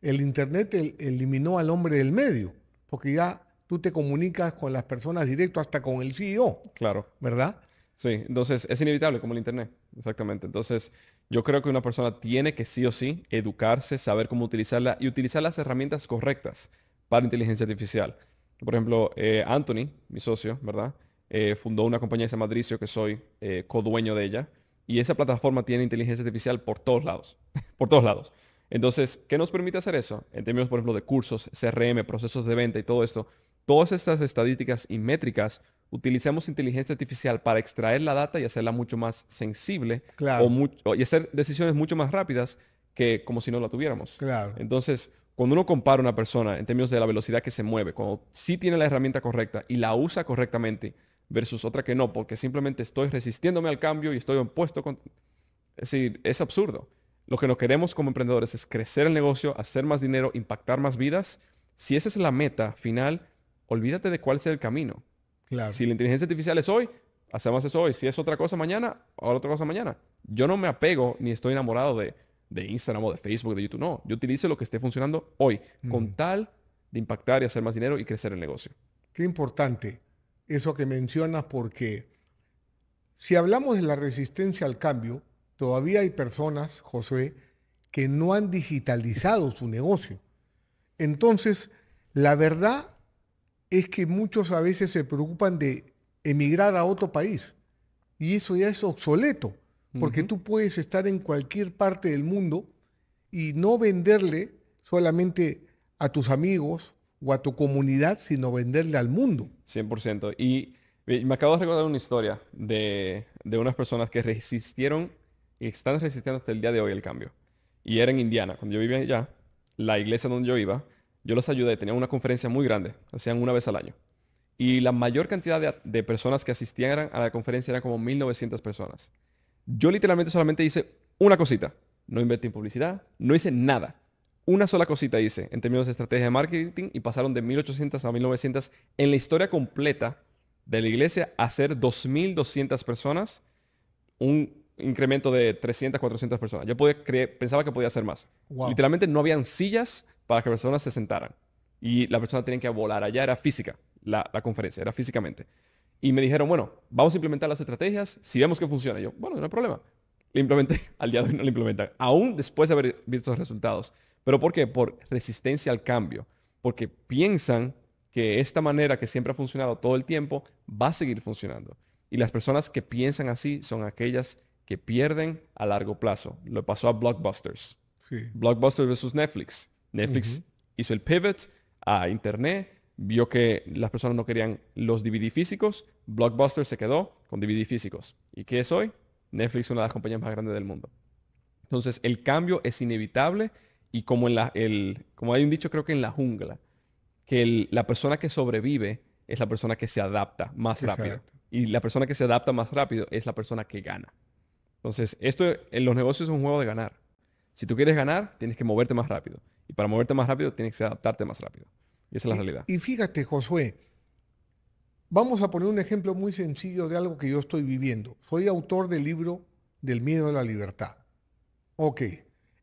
Speaker 2: El Internet eliminó al hombre del medio, porque ya tú te comunicas con las personas directo, hasta con el CEO,
Speaker 1: Claro.
Speaker 2: ¿verdad?
Speaker 1: Sí, entonces es inevitable como el Internet, exactamente. Entonces yo creo que una persona tiene que sí o sí educarse, saber cómo utilizarla y utilizar las herramientas correctas para inteligencia artificial. Por ejemplo, Anthony, mi socio, ¿verdad? Fundó una compañía que se llama Adricio, que soy codueño de ella, y esa plataforma tiene inteligencia artificial por todos lados, por todos lados. Entonces, ¿qué nos permite hacer eso? En términos, por ejemplo, de cursos, CRM, procesos de venta y todo esto, todas estas estadísticas y métricas utilizamos inteligencia artificial para extraer la data y hacerla mucho más sensible
Speaker 2: Claro,
Speaker 1: y hacer decisiones mucho más rápidas que como si no la tuviéramos.
Speaker 2: claro.
Speaker 1: Entonces, cuando uno compara a una persona en términos de la velocidad que se mueve, cuando sí tiene la herramienta correcta y la usa correctamente versus otra que no, porque simplemente estoy resistiéndome al cambio y estoy opuesto con... Es decir, es absurdo. Lo que no queremos como emprendedores es crecer el negocio, hacer más dinero, impactar más vidas. Si esa es la meta final, olvídate de cuál es el camino.
Speaker 2: Claro.
Speaker 1: Si la inteligencia artificial es hoy, hacemos eso hoy. Si es otra cosa mañana, hago otra cosa mañana. Yo no me apego ni estoy enamorado de Instagram o de Facebook, de YouTube. No, yo utilizo lo que esté funcionando hoy con
Speaker 2: Mm.
Speaker 1: tal de impactar y hacer más dinero y crecer el negocio.
Speaker 2: Qué importante eso que mencionas, porque si hablamos de la resistencia al cambio, todavía hay personas, Josué, que no han digitalizado su negocio. Entonces, la verdad es que muchos a veces se preocupan de emigrar a otro país y eso ya es obsoleto, porque
Speaker 1: Ujú.
Speaker 2: tú puedes estar en cualquier parte del mundo y no venderle solamente a tus amigos o a tu comunidad, sino venderle al mundo.
Speaker 1: 100%. Y me acabo de recordar una historia de unas personas que resistieron y están resistiendo hasta el día de hoy el cambio. Y era en Indiana. Cuando yo vivía allá, la iglesia donde yo iba, yo los ayudé. Tenían una conferencia muy grande. Hacían una vez al año. Y la mayor cantidad de personas que asistían a la conferencia eran como 1900 personas. Yo literalmente solamente hice una cosita. No invertí en publicidad, no hice nada. Una sola cosita hice en términos de estrategia de marketing y pasaron de 1800 a 1900 en la historia completa de la iglesia a ser 2200 personas, un incremento de 300, 400 personas. Yo pensaba que podía hacer más.
Speaker 2: Wow.
Speaker 1: Literalmente no habían sillas para que personas se sentaran. Y la persona tenía que volar. Allá era física, la conferencia, era físicamente. Y me dijeron, bueno, vamos a implementar las estrategias. Si vemos que funciona, yo, bueno, no hay problema. Lo implementé, al día de hoy no lo implementan. Aún después de haber visto los resultados. ¿Pero por qué? Por resistencia al cambio. Porque piensan que esta manera que siempre ha funcionado todo el tiempo va a seguir funcionando. Y las personas que piensan así son aquellas que pierden a largo plazo. Lo pasó a Blockbusters.
Speaker 2: Sí.
Speaker 1: Blockbuster versus Netflix. Netflix
Speaker 2: Ujú.
Speaker 1: hizo el pivot a Internet, vio que las personas no querían los DVD físicos, Blockbuster se quedó con DVD físicos. ¿Y qué es hoy? Netflix es una de las compañías más grandes del mundo. Entonces, el cambio es inevitable y como, como hay un dicho, creo que en la jungla, que la persona que sobrevive es la persona que se adapta más rápido.
Speaker 2: Exacto.
Speaker 1: Y la persona que se adapta más rápido es la persona que gana. Entonces, esto en los negocios es un juego de ganar. Si tú quieres ganar, tienes que moverte más rápido. Y para moverte más rápido, tienes que adaptarte más rápido. Y esa es la realidad.
Speaker 2: Y fíjate, Josué, vamos a poner un ejemplo muy sencillo de algo que yo estoy viviendo. Soy autor del libro Del miedo a la libertad. Ok,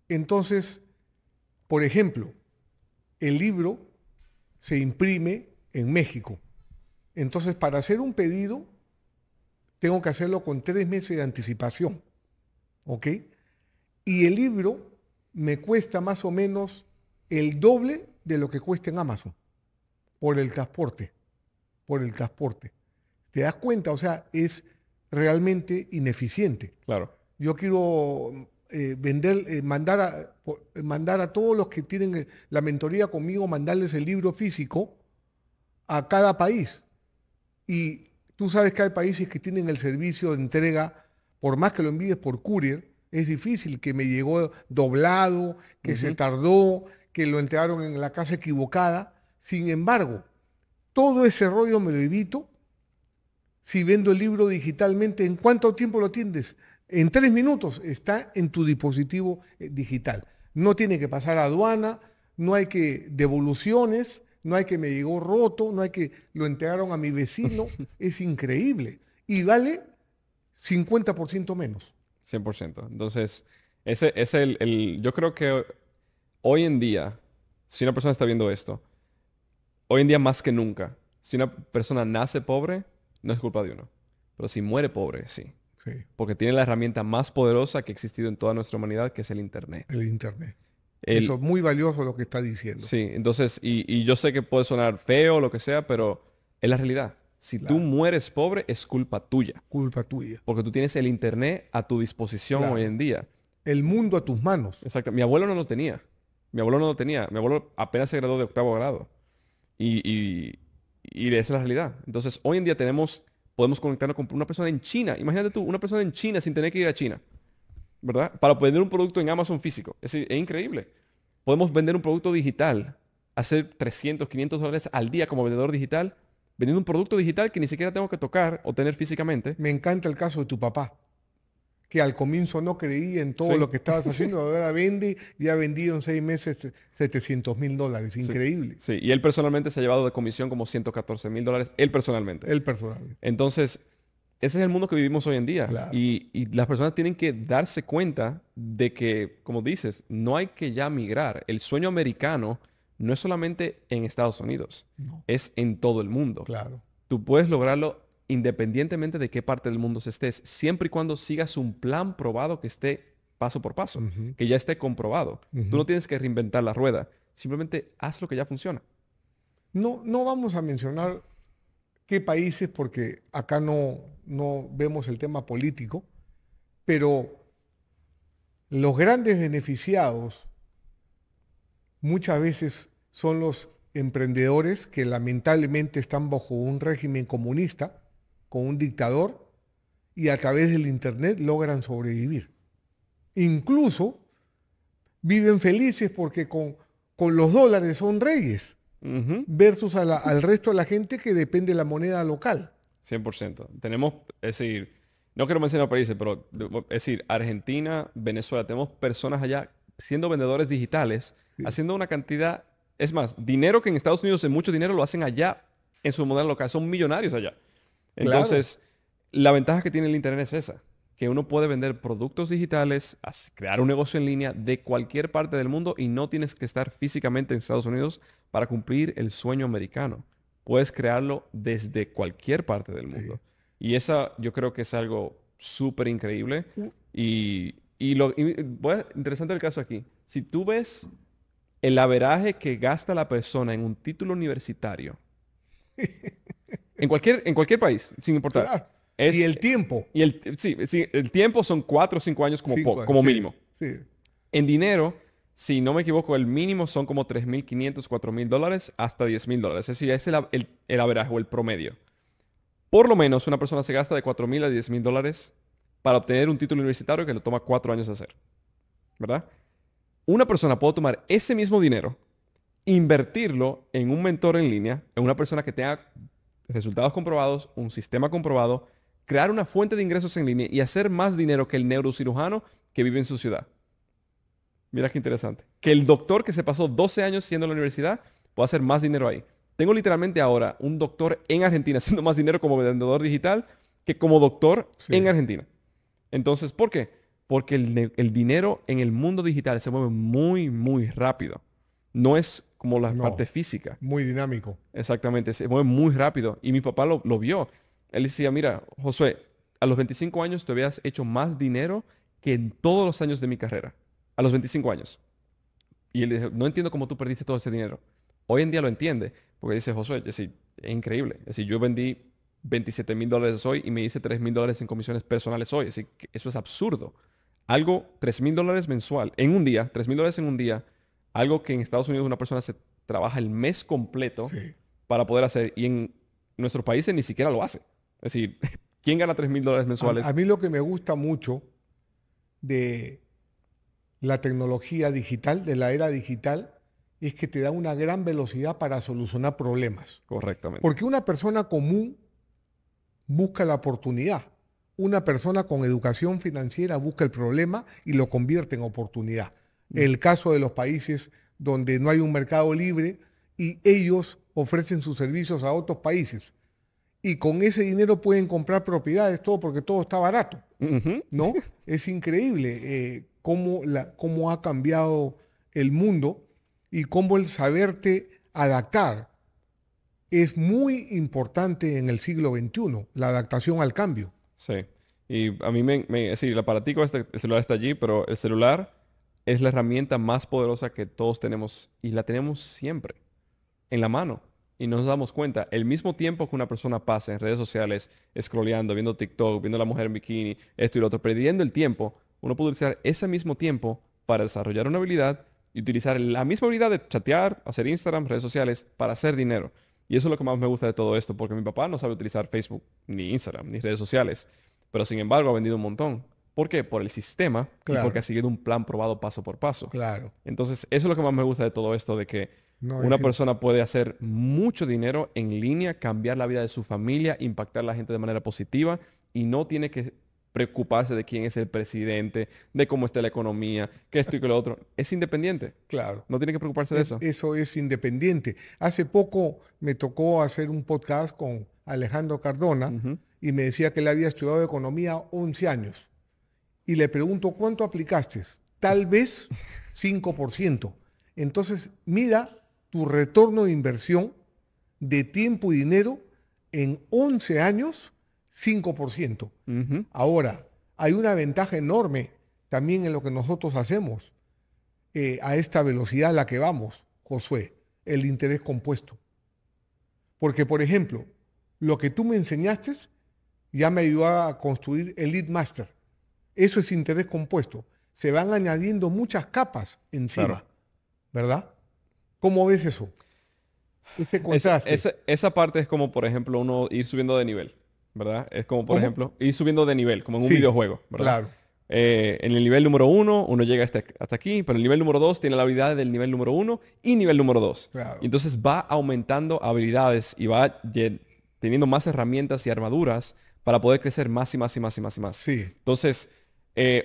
Speaker 2: entonces, por ejemplo, el libro se imprime en México. Entonces, para hacer un pedido, tengo que hacerlo con 3 meses de anticipación. ¿Ok? Y el libro me cuesta más o menos el doble de lo que cuesta en Amazon por el transporte, por el transporte. ¿Te das cuenta? O sea, es realmente ineficiente.
Speaker 1: Claro.
Speaker 2: Yo quiero vender, mandar a todos los que tienen la mentoría conmigo, mandarles el libro físico a cada país. Y tú sabes que hay países que tienen el servicio de entrega, por más que lo envíes por courier, es difícil, que me llegó doblado, que se
Speaker 1: Ujú.
Speaker 2: tardó, que lo entregaron en la casa equivocada. Sin embargo, todo ese rollo me lo evito si vendo el libro digitalmente. ¿En cuánto tiempo lo tienes? En 3 minutos está en tu dispositivo digital. No tiene que pasar a aduana, no hay que devoluciones, no hay que me llegó roto, no hay que lo entregaron a mi vecino. Es increíble. Y vale 50% menos.
Speaker 1: 100%. Entonces, ese es yo creo que hoy en día si una persona está viendo esto, hoy en día más que nunca, si una persona nace pobre, no es culpa de uno. Pero si muere pobre, sí.
Speaker 2: Sí,
Speaker 1: Porque tiene la herramienta más poderosa que ha existido en toda nuestra humanidad, que es el Internet.
Speaker 2: el Internet. Eso
Speaker 1: El,
Speaker 2: es muy valioso lo que está diciendo.
Speaker 1: sí, entonces, y yo sé que puede sonar feo o lo que sea, pero es la realidad. Si tú
Speaker 2: Claro,
Speaker 1: mueres pobre, es culpa tuya.
Speaker 2: culpa tuya.
Speaker 1: Porque tú tienes el Internet a tu disposición hoy
Speaker 2: Claro.
Speaker 1: en día.
Speaker 2: El mundo a tus manos.
Speaker 1: Exacto. Mi abuelo no lo tenía. Mi abuelo no lo tenía. Mi abuelo apenas se graduó de octavo grado. Y esa es la realidad. Entonces, hoy en día podemos conectarnos con una persona en China. Imagínate tú, una persona en China sin tener que ir a China, ¿verdad? Para vender un producto en Amazon físico. Es increíble. Podemos vender un producto digital, hacer 300, 500 dólares al día como vendedor digital, vendiendo un producto digital que ni siquiera tengo que tocar o tener físicamente.
Speaker 2: Me encanta el caso de tu papá, que al comienzo no creía en todo
Speaker 1: Sí,
Speaker 2: lo que estabas haciendo, ahora vende y ha vendido en 6 meses $700,000.
Speaker 1: sí,
Speaker 2: Increíble.
Speaker 1: sí. Y él personalmente se ha llevado de comisión como $114,000, él personalmente.
Speaker 2: Él personalmente.
Speaker 1: Entonces, ese es el mundo que vivimos hoy en día.
Speaker 2: Claro.
Speaker 1: Y las personas tienen que darse cuenta de que, como dices, no hay que ya migrar. El sueño americano no es solamente en Estados Unidos,
Speaker 2: No,
Speaker 1: es en todo el mundo.
Speaker 2: claro.
Speaker 1: Tú puedes lograrlo independientemente de qué parte del mundo estés, siempre y cuando sigas un plan probado que esté paso por paso,
Speaker 2: Ujú,
Speaker 1: que ya esté comprobado. Tú
Speaker 2: ujú.
Speaker 1: no tienes que reinventar la rueda, simplemente haz lo que ya funciona.
Speaker 2: No, no vamos a mencionar qué países porque acá no vemos el tema político, pero los grandes beneficiados muchas veces son los emprendedores que lamentablemente están bajo un régimen comunista, con un dictador, y a través del Internet logran sobrevivir. Incluso viven felices porque con los dólares son reyes,
Speaker 1: Ujú.
Speaker 2: versus al resto de la gente que depende de la moneda local.
Speaker 1: 100%. Tenemos, es decir, no quiero mencionar países, pero es decir, Argentina, Venezuela, tenemos personas allá siendo vendedores digitales,
Speaker 2: Sí,
Speaker 1: haciendo una cantidad, es más, dinero que en Estados Unidos es mucho dinero, lo hacen allá en su moneda local, son millonarios allá.
Speaker 2: claro,
Speaker 1: Entonces, la ventaja que tiene el Internet es esa, que uno puede vender productos digitales, crear un negocio en línea de cualquier parte del mundo y no tienes que estar físicamente en Estados Unidos para cumplir el sueño americano. Puedes crearlo desde cualquier parte del
Speaker 2: sí.
Speaker 1: mundo. Y esa yo creo que es algo súper increíble.
Speaker 2: U-
Speaker 1: Interesante el caso aquí. Si tú ves el averaje que gasta la persona en un título universitario, en cualquier país, sin importar,
Speaker 2: Claro. Y
Speaker 1: es,
Speaker 2: el tiempo,
Speaker 1: sí, el tiempo son 4 o 5 años como,
Speaker 2: 5 años,
Speaker 1: como
Speaker 2: sí,
Speaker 1: mínimo.
Speaker 2: sí,
Speaker 1: En dinero, si no me equivoco, el mínimo son como 3.500, $4,000 hasta $10,000. Es decir, es el averaje o el promedio. Por lo menos una persona se gasta de $4,000 a $10,000 para obtener un título universitario que le toma 4 años hacer. ¿Verdad? Una persona puede tomar ese mismo dinero, invertirlo en un mentor en línea, en una persona que tenga resultados comprobados, un sistema comprobado, crear una fuente de ingresos en línea y hacer más dinero que el neurocirujano que vive en su ciudad. Mira qué interesante. Que el doctor que se pasó 12 años siendo en la universidad puede hacer más dinero ahí. Tengo literalmente ahora un doctor en Argentina haciendo más dinero como vendedor digital que como doctor en
Speaker 2: sí.
Speaker 1: Argentina. Entonces, ¿por qué? Porque el dinero en el mundo digital se mueve muy, muy rápido. No es como la parte
Speaker 2: No,
Speaker 1: física.
Speaker 2: muy dinámico.
Speaker 1: Exactamente, se mueve muy rápido. Y mi papá lo vio. Él decía, mira, Josué, a los 25 años te habías hecho más dinero que en todos los años de mi carrera. A los 25 años. Y él dice, no entiendo cómo tú perdiste todo ese dinero. Hoy en día lo entiende, porque dice, Josué, es decir, es increíble. Es decir, yo vendí $27,000 hoy y me hice $3,000 en comisiones personales hoy. Es decir, que eso es absurdo. Algo, $3,000 mensual en un día, $3,000 en un día, algo que en Estados Unidos una persona se trabaja el mes completo
Speaker 2: Sí.
Speaker 1: para poder hacer y en nuestros países ni siquiera lo hace. Es decir, ¿quién gana $3,000
Speaker 2: A
Speaker 1: mensuales?
Speaker 2: mí lo que me gusta mucho de la tecnología digital, de la era digital, es que te da una gran velocidad para solucionar problemas.
Speaker 1: Correctamente.
Speaker 2: Porque una persona común busca la oportunidad. Una persona con educación financiera busca el problema y lo convierte en oportunidad.
Speaker 1: Mm.
Speaker 2: El caso de los países donde no hay un mercado libre y ellos ofrecen sus servicios a otros países. Y con ese dinero pueden comprar propiedades, todo porque todo está barato,
Speaker 1: Ujú.
Speaker 2: ¿no? Es increíble cómo ha cambiado el mundo. y cómo el saberte adaptar es muy importante en el siglo XXI, la adaptación al cambio.
Speaker 1: Sí. Y a mí sí, el aparatico, el celular está allí, pero el celular es la herramienta más poderosa que todos tenemos y la tenemos siempre en la mano. Y no nos damos cuenta. El mismo tiempo que una persona pasa en redes sociales, scrolleando, viendo TikTok, viendo a la mujer en bikini, esto y lo otro, perdiendo el tiempo, uno puede utilizar ese mismo tiempo para desarrollar una habilidad y utilizar la misma habilidad de chatear, hacer Instagram, redes sociales, para hacer dinero. Y eso es lo que más me gusta de todo esto, porque mi papá no sabe utilizar Facebook, ni Instagram, ni redes sociales, pero sin embargo ha vendido un montón. ¿Por qué? Por el sistema y porque
Speaker 2: Claro,
Speaker 1: ha seguido un plan probado paso por paso.
Speaker 2: claro.
Speaker 1: Entonces, eso es lo que más me gusta de todo esto, de que
Speaker 2: No,
Speaker 1: una persona puede hacer mucho dinero en línea, cambiar la vida de su familia, impactar a la gente de manera positiva y no tiene que preocuparse de quién es el presidente, de cómo está la economía, que esto y que lo otro. Es independiente.
Speaker 2: claro.
Speaker 1: No tiene que preocuparse de eso.
Speaker 2: Eso es independiente. Hace poco me tocó hacer un podcast con Alejandro Cardona
Speaker 1: Ujú.
Speaker 2: y me decía que él había estudiado economía 11 años. Y le pregunto, ¿cuánto aplicaste? Tal vez 5%. Entonces, mira tu retorno de inversión de tiempo y dinero en 11 años, 5%.
Speaker 1: Ujú.
Speaker 2: Ahora, hay una ventaja enorme también en lo que nosotros hacemos a esta velocidad a la que vamos, Josué, el interés compuesto. Porque, por ejemplo, lo que tú me enseñaste ya me ayudó a construir el Lead Master. Eso es interés compuesto. Se van añadiendo muchas capas encima,
Speaker 1: Claro.
Speaker 2: ¿verdad? ¿Cómo ves eso? Ese contraste.
Speaker 1: Esa parte es como, por ejemplo, uno ir subiendo de nivel, ¿verdad? Es como, por
Speaker 2: ¿Cómo?
Speaker 1: ejemplo, ir subiendo de nivel, como en un
Speaker 2: Sí,
Speaker 1: videojuego, ¿verdad?
Speaker 2: claro.
Speaker 1: En el nivel número uno, uno llega hasta aquí, pero el nivel número dos tiene la habilidad del nivel número uno y nivel número dos.
Speaker 2: Claro.
Speaker 1: Y entonces va aumentando habilidades y va teniendo más herramientas y armaduras para poder crecer más y más y más y más y más.
Speaker 2: Sí,
Speaker 1: Entonces,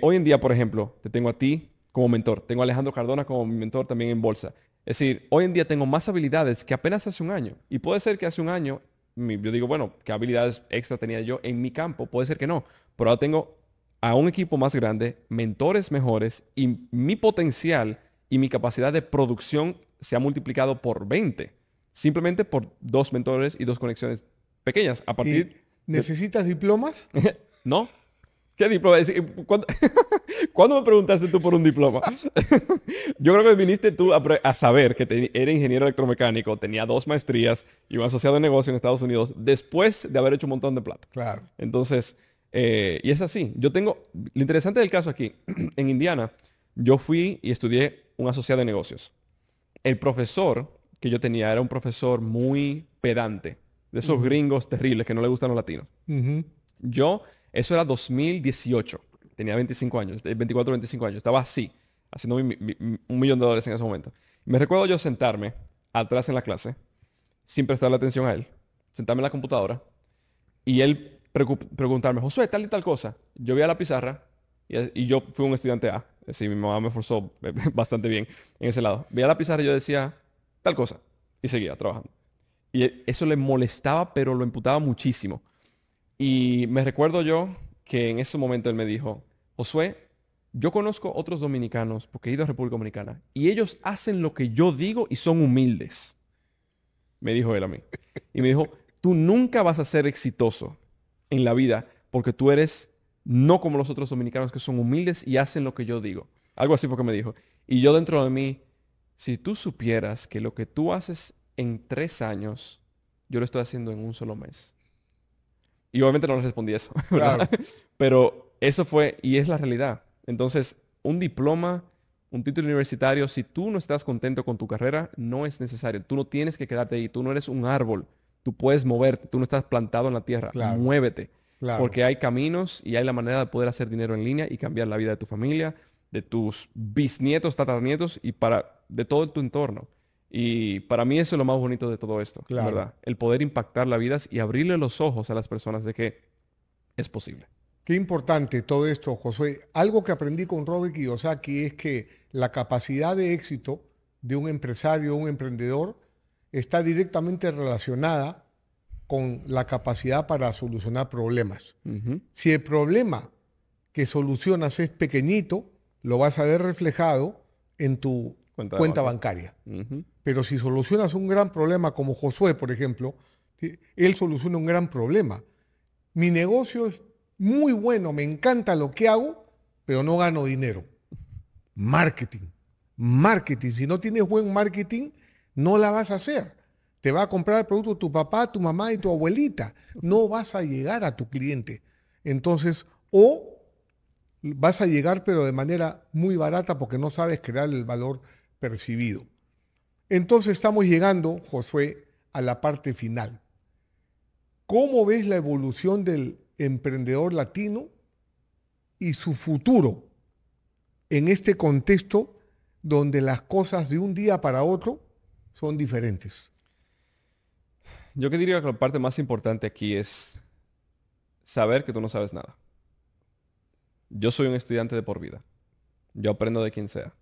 Speaker 1: hoy en día, por ejemplo, te tengo a ti como mentor, tengo a Alejandro Cardona como mi mentor también en bolsa. Es decir, hoy en día tengo más habilidades que apenas hace un año. Y puede ser que hace un año, yo digo, bueno, ¿qué habilidades extra tenía yo en mi campo? Puede ser que no, pero ahora tengo a un equipo más grande, mentores mejores y mi potencial y mi capacidad de producción se ha multiplicado por 20. Simplemente por dos mentores y dos conexiones pequeñas. A
Speaker 2: ¿y
Speaker 1: partir de...
Speaker 2: necesitas diplomas?
Speaker 1: ¿No? ¿Qué diploma? ¿Cuándo, ¿cuándo me preguntaste tú por un diploma? Yo creo que viniste tú a saber que era ingeniero electromecánico, tenía 2 maestrías y un asociado de negocio en Estados Unidos después de haber hecho un montón de plata.
Speaker 2: Claro.
Speaker 1: Entonces, y es así. Yo tengo, lo interesante del caso aquí, en Indiana, yo fui y estudié un asociado de negocios. El profesor que yo tenía era un profesor muy pedante, de esos
Speaker 2: Ujú,
Speaker 1: gringos terribles que no le gustan los latinos.
Speaker 2: ujú,
Speaker 1: Yo, eso era 2018. Tenía 25 años, 24, 25 años. Estaba así, haciendo $1 millón en ese momento. Me recuerdo yo sentarme atrás en la clase, sin prestarle atención a él, sentarme en la computadora y él preguntarme, Josué, tal y tal cosa. Yo vi a la pizarra y yo fui un estudiante A. Es decir, mi mamá me esforzó bastante bien en ese lado. Veía la pizarra y yo decía, tal cosa. Y seguía trabajando. Y eso le molestaba, pero lo imputaba muchísimo. Y me recuerdo yo que en ese momento él me dijo, Josué, yo conozco otros dominicanos, porque he ido a República Dominicana, y ellos hacen lo que yo digo y son humildes. Me dijo él a mí. Y me dijo, tú nunca vas a ser exitoso en la vida porque tú eres no como los otros dominicanos que son humildes y hacen lo que yo digo. Algo así fue que me dijo. Y yo dentro de mí, si tú supieras que lo que tú haces en 3 años, yo lo estoy haciendo en un solo mes. Y obviamente no le respondí eso, ¿verdad?
Speaker 2: claro.
Speaker 1: Pero eso fue y es la realidad. Entonces, un diploma, un título universitario, si tú no estás contento con tu carrera, no es necesario. Tú no tienes que quedarte ahí. Tú no eres un árbol. Tú puedes moverte. Tú no estás plantado en la tierra.
Speaker 2: Claro,
Speaker 1: Muévete.
Speaker 2: claro.
Speaker 1: Porque hay caminos y hay la manera de poder hacer dinero en línea y cambiar la vida de tu familia, de tus bisnietos, tataranietos y de todo tu entorno. Y para mí eso es lo más bonito de todo esto, en
Speaker 2: Claro.
Speaker 1: verdad. El poder impactar las vidas y abrirle los ojos a las personas de que es posible.
Speaker 2: Qué importante todo esto, Josué. Algo que aprendí con Robert Kiyosaki es que la capacidad de éxito de un empresario, un emprendedor, está directamente relacionada con la capacidad para solucionar problemas.
Speaker 1: Ujú.
Speaker 2: Si el problema que solucionas es pequeñito, lo vas a ver reflejado en tu cuenta bancaria.
Speaker 1: Ujú.
Speaker 2: Pero si solucionas un gran problema como Josué, por ejemplo, él soluciona un gran problema. Mi negocio es muy bueno, me encanta lo que hago, pero no gano dinero. Marketing. Marketing. Si no tienes buen marketing, no la vas a hacer. Te va a comprar el producto tu papá, tu mamá y tu abuelita. No vas a llegar a tu cliente. Entonces, o vas a llegar, pero de manera muy barata porque no sabes crear el valor percibido. Entonces estamos llegando, Josué, a la parte final. ¿Cómo ves la evolución del emprendedor latino y su futuro en este contexto donde las cosas de un día para otro son diferentes?
Speaker 1: Yo que diría que la parte más importante aquí es saber que tú no sabes nada. Yo soy un estudiante de por vida. Yo aprendo de quien sea.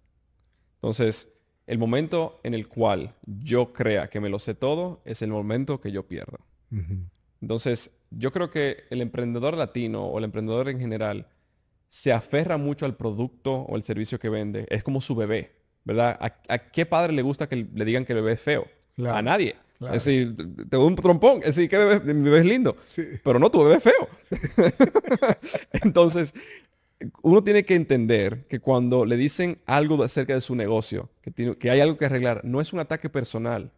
Speaker 1: Entonces, el momento en el cual yo crea que me lo sé todo es el momento que yo pierdo.
Speaker 2: Ujú.
Speaker 1: Entonces, yo creo que el emprendedor latino o el emprendedor en general se aferra mucho al producto o el servicio que vende. Es como su bebé, ¿verdad? ¿A qué padre le gusta que le digan que el bebé es feo? A
Speaker 2: Claro,
Speaker 1: nadie. Es
Speaker 2: claro.
Speaker 1: decir, te doy un trompón. Es decir, ¿qué bebé? Mi bebé es lindo.
Speaker 2: Sí,
Speaker 1: Pero no, tu bebé es feo. Entonces, uno tiene que entender que cuando le dicen algo acerca de su negocio, que hay algo que arreglar, no es un ataque personal.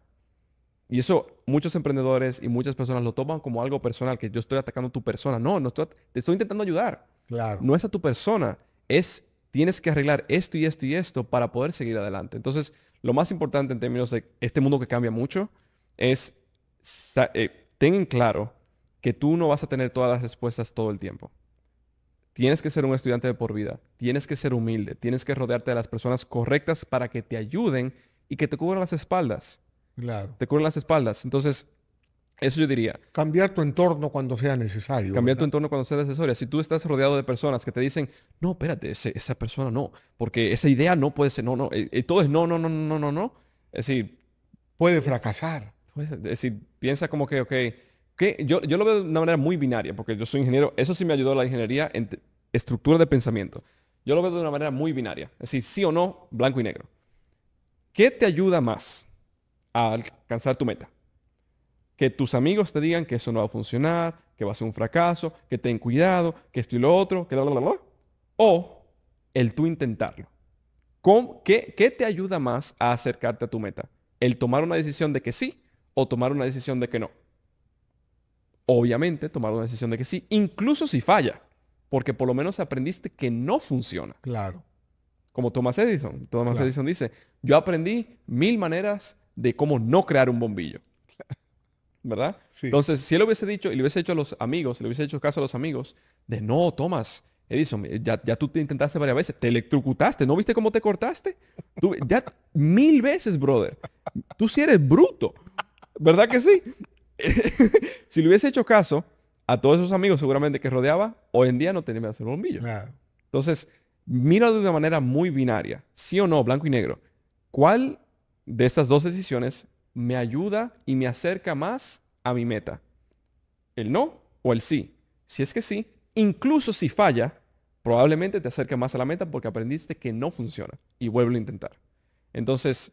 Speaker 1: Y eso muchos emprendedores y muchas personas lo toman como algo personal, que yo estoy atacando a tu persona. No, no estoy, te estoy intentando ayudar.
Speaker 2: claro.
Speaker 1: No es a tu persona, es tienes que arreglar esto y esto y esto para poder seguir adelante. Entonces, lo más importante en términos de este mundo que cambia mucho es ten en claro que tú no vas a tener todas las respuestas todo el tiempo. Tienes que ser un estudiante de por vida, tienes que ser humilde, tienes que rodearte de las personas correctas para que te ayuden y que te cubran las espaldas.
Speaker 2: Claro.
Speaker 1: Te cubren las espaldas. Entonces, eso yo diría.
Speaker 2: Cambiar tu entorno cuando sea necesario,
Speaker 1: Cambiar tu
Speaker 2: ¿verdad?
Speaker 1: entorno cuando sea necesario. Si tú estás rodeado de personas que te dicen, no, espérate, esa persona no, porque esa idea no puede ser, no, no, todo es no, no, no, no, no, no, no. Es decir,
Speaker 2: Puede fracasar.
Speaker 1: es decir, piensa como que, ok, que yo lo veo de una manera muy binaria, porque yo soy ingeniero, eso sí me ayudó la ingeniería en estructura de pensamiento. Yo lo veo de una manera muy binaria, es decir, sí o no, blanco y negro. ¿Qué te ayuda más a alcanzar tu meta? Que tus amigos te digan que eso no va a funcionar, que va a ser un fracaso, que ten cuidado, que esto y lo otro, que bla. O el tú intentarlo. ¿Qué te ayuda más a acercarte a tu meta? ¿El tomar una decisión de que sí o tomar una decisión de que no? Obviamente, tomar una decisión de que sí, incluso si falla, porque por lo menos aprendiste que no funciona.
Speaker 2: Claro,
Speaker 1: Como Thomas Edison. Thomas
Speaker 2: claro.
Speaker 1: Edison dice, yo aprendí 1000 maneras de cómo no crear un bombillo. ¿Verdad?
Speaker 2: Sí.
Speaker 1: Entonces, si él lo hubiese dicho y le hubiese hecho a los amigos, le hubiese hecho caso a los amigos, de no, Thomas, Edison, ya tú te intentaste varias veces, te electrocutaste, ¿no viste cómo te cortaste? Tú, ya 1000 veces, brother. Tú sí eres bruto, ¿verdad que sí? Si le hubiese hecho caso a todos esos amigos seguramente que rodeaba, hoy en día no tendría que hacer bombillo.
Speaker 2: Claro.
Speaker 1: Entonces, mira de una manera muy binaria, sí o no, blanco y negro. ¿Cuál de estas dos decisiones me ayuda y me acerca más a mi meta? ¿El no o el sí? Si es que sí, incluso si falla, probablemente te acerca más a la meta porque aprendiste que no funciona y vuelve a intentar. Entonces,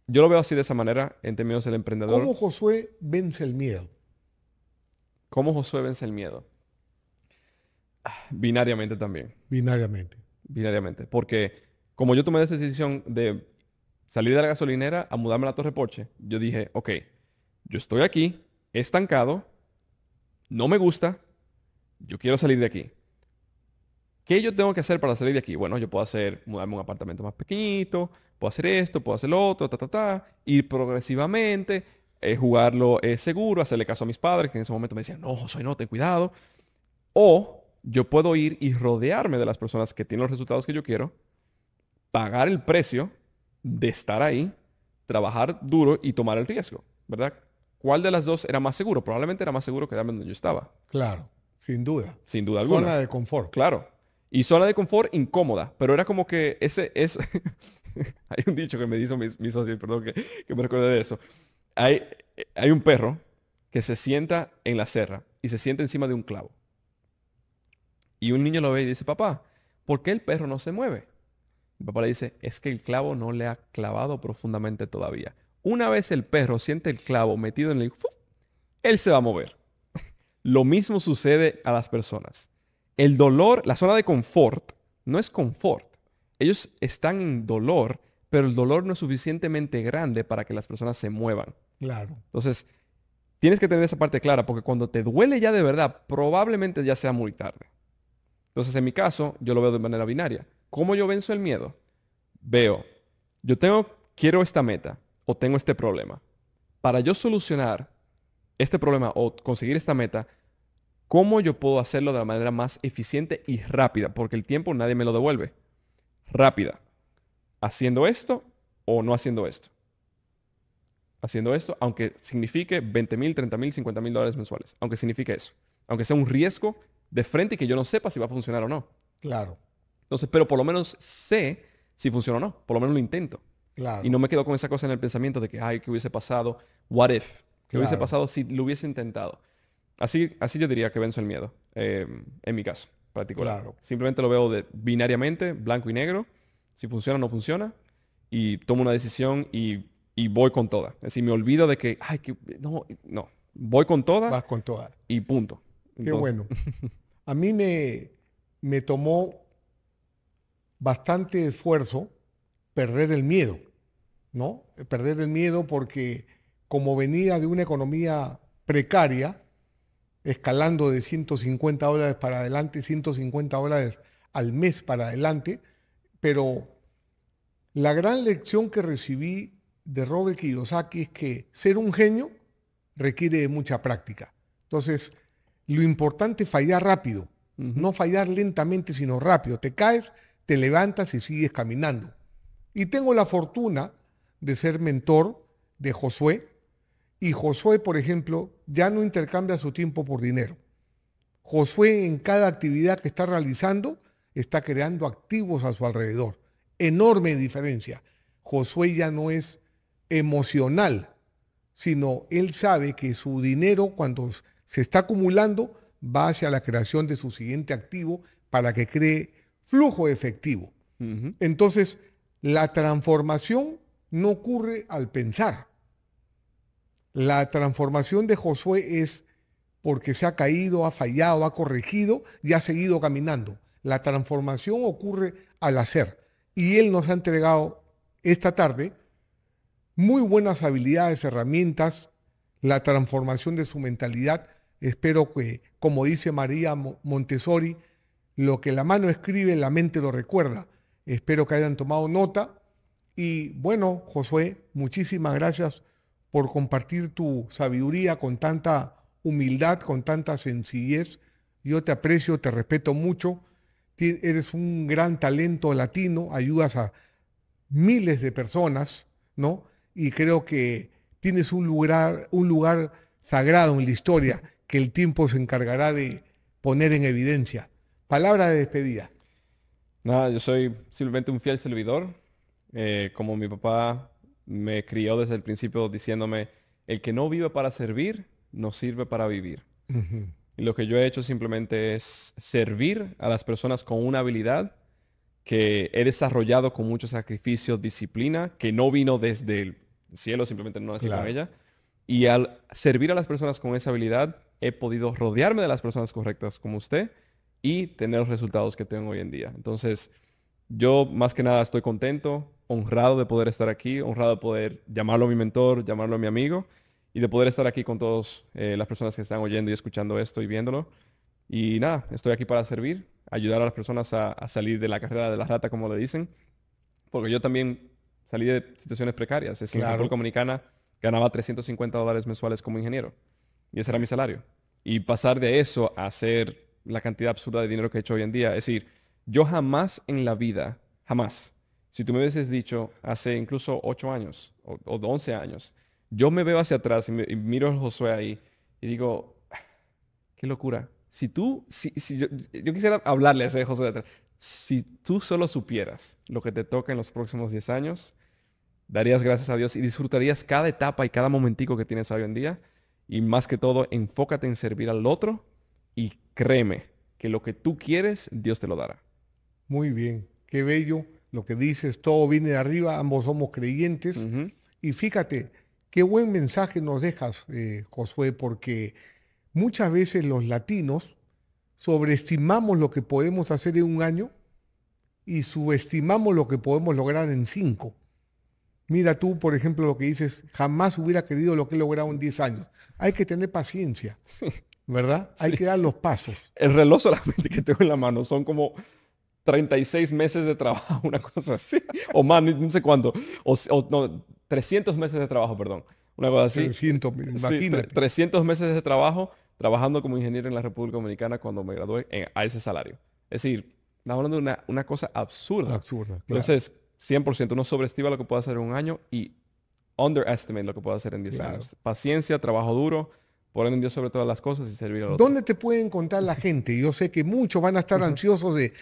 Speaker 1: yo lo veo así de esa manera en términos del emprendedor.
Speaker 2: ¿Cómo Josué vence el miedo?
Speaker 1: ¿Cómo Josué vence el miedo? Binariamente también.
Speaker 2: Binariamente.
Speaker 1: Binariamente. Porque como yo tomé esa decisión de salir de la gasolinera a mudarme a la Torre Porsche, yo dije, ok, yo estoy aquí, estancado, no me gusta, yo quiero salir de aquí. ¿Qué yo tengo que hacer para salir de aquí? Bueno, yo puedo hacer, mudarme a un apartamento más pequeñito, puedo hacer esto, puedo hacer lo otro, ir progresivamente, jugarlo seguro, hacerle caso a mis padres, que en ese momento me decían, no, Josué, no, ten cuidado. O yo puedo ir y rodearme de las personas que tienen los resultados que yo quiero, pagar el precio de estar ahí, trabajar duro y tomar el riesgo, ¿verdad? ¿Cuál de las dos era más seguro? Probablemente era más seguro quedarme donde yo estaba,
Speaker 2: Claro, sin duda.
Speaker 1: sin duda alguna.
Speaker 2: Zona de confort.
Speaker 1: Claro. Y zona de confort incómoda, pero era como que ese es... Hay un dicho que me hizo mi socio, perdón, que me recuerda de eso. Hay, hay un perro que se sienta en la serra y se sienta encima de un clavo. Y un niño lo ve y dice, papá, ¿por qué el perro no se mueve? Mi papá le dice, es que el clavo no le ha clavado profundamente todavía. Una vez el perro siente el clavo metido en el... ¡fuf! Él se va a mover. Lo mismo sucede a las personas. El dolor, la zona de confort, no es confort. Ellos están en dolor, pero el dolor no es suficientemente grande para que las personas se muevan.
Speaker 2: Claro.
Speaker 1: Entonces, tienes que tener esa parte clara, porque cuando te duele ya de verdad, probablemente ya sea muy tarde. Entonces, en mi caso, yo lo veo de manera binaria. ¿Cómo yo venzo el miedo? Veo, quiero esta meta o tengo este problema. Para yo solucionar este problema o conseguir esta meta, ¿cómo yo puedo hacerlo de la manera más eficiente y rápida? Porque el tiempo nadie me lo devuelve. Rápida. Haciendo esto o no haciendo esto. Haciendo esto, aunque signifique 20,000, 30,000, 50,000 dólares mensuales. Aunque signifique eso. Aunque sea un riesgo de frente y que yo no sepa si va a funcionar o no.
Speaker 2: Claro.
Speaker 1: Entonces, pero por lo menos sé si funciona o no. Por lo menos lo intento.
Speaker 2: Claro.
Speaker 1: Y no me quedo con esa cosa en el pensamiento de que, ay, ¿qué hubiese pasado? What if? ¿Qué hubiese
Speaker 2: Claro.
Speaker 1: pasado si lo hubiese intentado? Así yo diría que venzo el miedo, en mi caso particular.
Speaker 2: Claro.
Speaker 1: Simplemente lo veo binariamente, blanco y negro, si funciona o no funciona, y tomo una decisión y voy con toda. Es decir, me olvido de que, ay, no, voy con toda
Speaker 2: Vas con toda.
Speaker 1: y punto.
Speaker 2: Qué
Speaker 1: Entonces,
Speaker 2: bueno. A mí me tomó bastante esfuerzo perder el miedo, ¿no? Perder el miedo porque como venía de una economía precaria, escalando de $150 para adelante, $150 al mes para adelante, pero la gran lección que recibí de Robert Kiyosaki es que ser un genio requiere de mucha práctica. Entonces, lo importante es fallar rápido,
Speaker 1: ujú,
Speaker 2: no fallar lentamente, sino rápido. Te caes, te levantas y sigues caminando. Y tengo la fortuna de ser mentor de Josué. Y Josué, por ejemplo, ya no intercambia su tiempo por dinero. Josué en cada actividad que está realizando está creando activos a su alrededor. Enorme diferencia. Josué ya no es emocional, sino él sabe que su dinero cuando se está acumulando va hacia la creación de su siguiente activo para que cree flujo efectivo.
Speaker 1: ujú.
Speaker 2: Entonces, la transformación no ocurre al pensar. La transformación de Josué es porque se ha caído, ha fallado, ha corregido y ha seguido caminando. La transformación ocurre al hacer. Y él nos ha entregado esta tarde muy buenas habilidades, herramientas, la transformación de su mentalidad. Espero que, como dice María Montessori, lo que la mano escribe, la mente lo recuerda. Espero que hayan tomado nota. Y bueno, Josué, muchísimas gracias por compartir tu sabiduría con tanta humildad, con tanta sencillez. Yo te aprecio, te respeto mucho. Eres un gran talento latino, ayudas a miles de personas, ¿no? Y creo que tienes un lugar sagrado en la historia que el tiempo se encargará de poner en evidencia. Palabra de despedida.
Speaker 1: Nada, yo soy simplemente un fiel servidor. Como mi papá me crió desde el principio diciéndome, el que no vive para servir, no sirve para vivir.
Speaker 2: Ujú.
Speaker 1: Y lo que yo he hecho simplemente es servir a las personas con una habilidad que he desarrollado con mucho sacrificio, disciplina, que no vino desde el cielo, simplemente no nací con
Speaker 2: Claro,
Speaker 1: ella. Y al servir a las personas con esa habilidad, he podido rodearme de las personas correctas como usted y tener los resultados que tengo hoy en día. Entonces, yo más que nada estoy contento, honrado de poder estar aquí, honrado de poder llamarlo a mi mentor, llamarlo a mi amigo y de poder estar aquí con todas las personas que están oyendo y escuchando esto y viéndolo. Y nada, estoy aquí para servir, ayudar a las personas a salir de la carrera de la rata, como le dicen, porque yo también salí de situaciones precarias. Es decir, en República
Speaker 2: claro.
Speaker 1: Dominicana ganaba $350 mensuales como ingeniero y ese era mi salario. Y pasar de eso a hacer la cantidad absurda de dinero que he hecho hoy en día, es decir, yo jamás en la vida, jamás, si tú me hubieses dicho hace incluso 8 años o 11 años, yo me veo hacia atrás y miro a Josué ahí y digo, qué locura. Si yo quisiera hablarle a ese José de atrás. Si tú solo supieras lo que te toca en los próximos 10 años, darías gracias a Dios y disfrutarías cada etapa y cada momentico que tienes hoy en día. Y más que todo, enfócate en servir al otro y créeme que lo que tú quieres, Dios te lo dará.
Speaker 2: Muy bien, qué bello. lo que dices, todo viene de arriba, ambos somos creyentes. Y fíjate, qué buen mensaje nos dejas, Josué, porque muchas veces los latinos sobreestimamos lo que podemos hacer en un año y subestimamos lo que podemos lograr en 5. Mira tú, por ejemplo, lo que dices, jamás hubiera querido lo que he logrado en 10 años. Hay que tener paciencia, ¿verdad?
Speaker 1: Sí.
Speaker 2: Hay que dar los pasos.
Speaker 1: El reloj solamente que tengo en la mano son como 36 meses de trabajo, una cosa así. O más, no sé cuánto. No, 300 meses de trabajo, perdón. Una cosa así.
Speaker 2: 300, imagínate.
Speaker 1: Sí, 300 meses de trabajo trabajando como ingeniero en la República Dominicana cuando me gradué a ese salario. Es decir, estamos hablando de una cosa absurda.
Speaker 2: Absurda, claro.
Speaker 1: Entonces, 100% uno sobreestima lo que puede hacer en un año y underestimate lo que puede hacer en 10 años. Paciencia, trabajo duro, poner en Dios sobre todas las cosas y servir al otro.
Speaker 2: ¿Dónde te puede encontrar la gente? Yo sé que muchos van a estar ansiosos de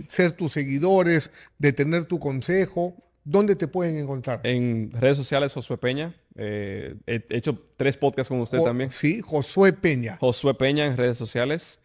Speaker 2: ser tus seguidores, de tener tu consejo. ¿Dónde te pueden encontrar?
Speaker 1: En redes sociales, Josué Peña. He hecho 3 podcasts con usted también.
Speaker 2: Sí, Josué Peña.
Speaker 1: Josué Peña en redes sociales.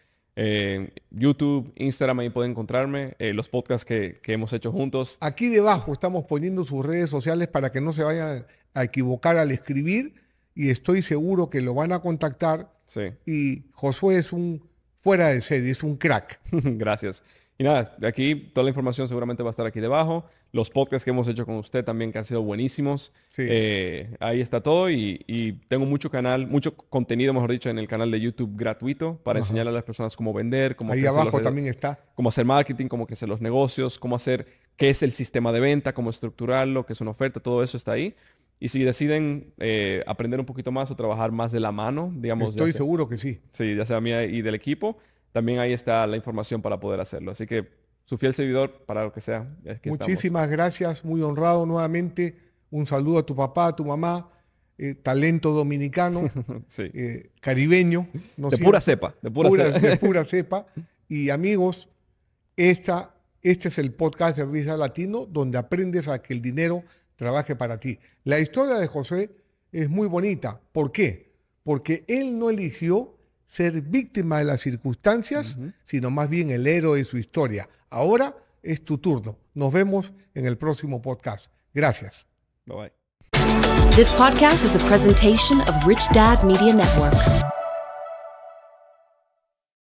Speaker 1: YouTube, Instagram, ahí pueden encontrarme. Los podcasts que hemos hecho juntos.
Speaker 2: Aquí debajo estamos poniendo sus redes sociales para que no se vayan a equivocar al escribir. Y estoy seguro que lo van a contactar.
Speaker 1: Sí.
Speaker 2: Y Josué es un fuera de serie, es un crack.
Speaker 1: Gracias. Y nada, de aquí toda la información seguramente va a estar aquí debajo. Los podcasts que hemos hecho con usted también que han sido buenísimos.
Speaker 2: Sí.
Speaker 1: Ahí está todo y tengo mucho contenido, mejor dicho, en el canal de YouTube gratuito para enseñarle a las personas cómo vender, cómo
Speaker 2: ahí abajo también está.
Speaker 1: Cómo hacer marketing, cómo crecer los negocios, cómo hacer, qué es el sistema de venta, cómo estructurarlo, qué es una oferta, todo eso está ahí. Y si deciden aprender un poquito más o trabajar más de la mano, digamos...
Speaker 2: Estoy seguro que sí.
Speaker 1: Sí, ya sea mía y del equipo, también ahí está la información para poder hacerlo. Así que su fiel servidor para lo que sea.
Speaker 2: Muchísimas gracias, muy honrado nuevamente. Un saludo a tu papá, a tu mamá, talento dominicano,
Speaker 1: sí.
Speaker 2: Caribeño.
Speaker 1: De pura cepa. De
Speaker 2: pura cepa. Y amigos, este es el podcast de Risa Latino, donde aprendes a que el dinero trabaje para ti. La historia de José es muy bonita. ¿Por qué? Porque él no eligió ser víctima de las circunstancias, sino más bien el héroe de su historia. Ahora es tu turno. Nos vemos en el próximo podcast. Gracias.
Speaker 1: Bye bye.
Speaker 3: This podcast is a presentation of Rich Dad Media Network.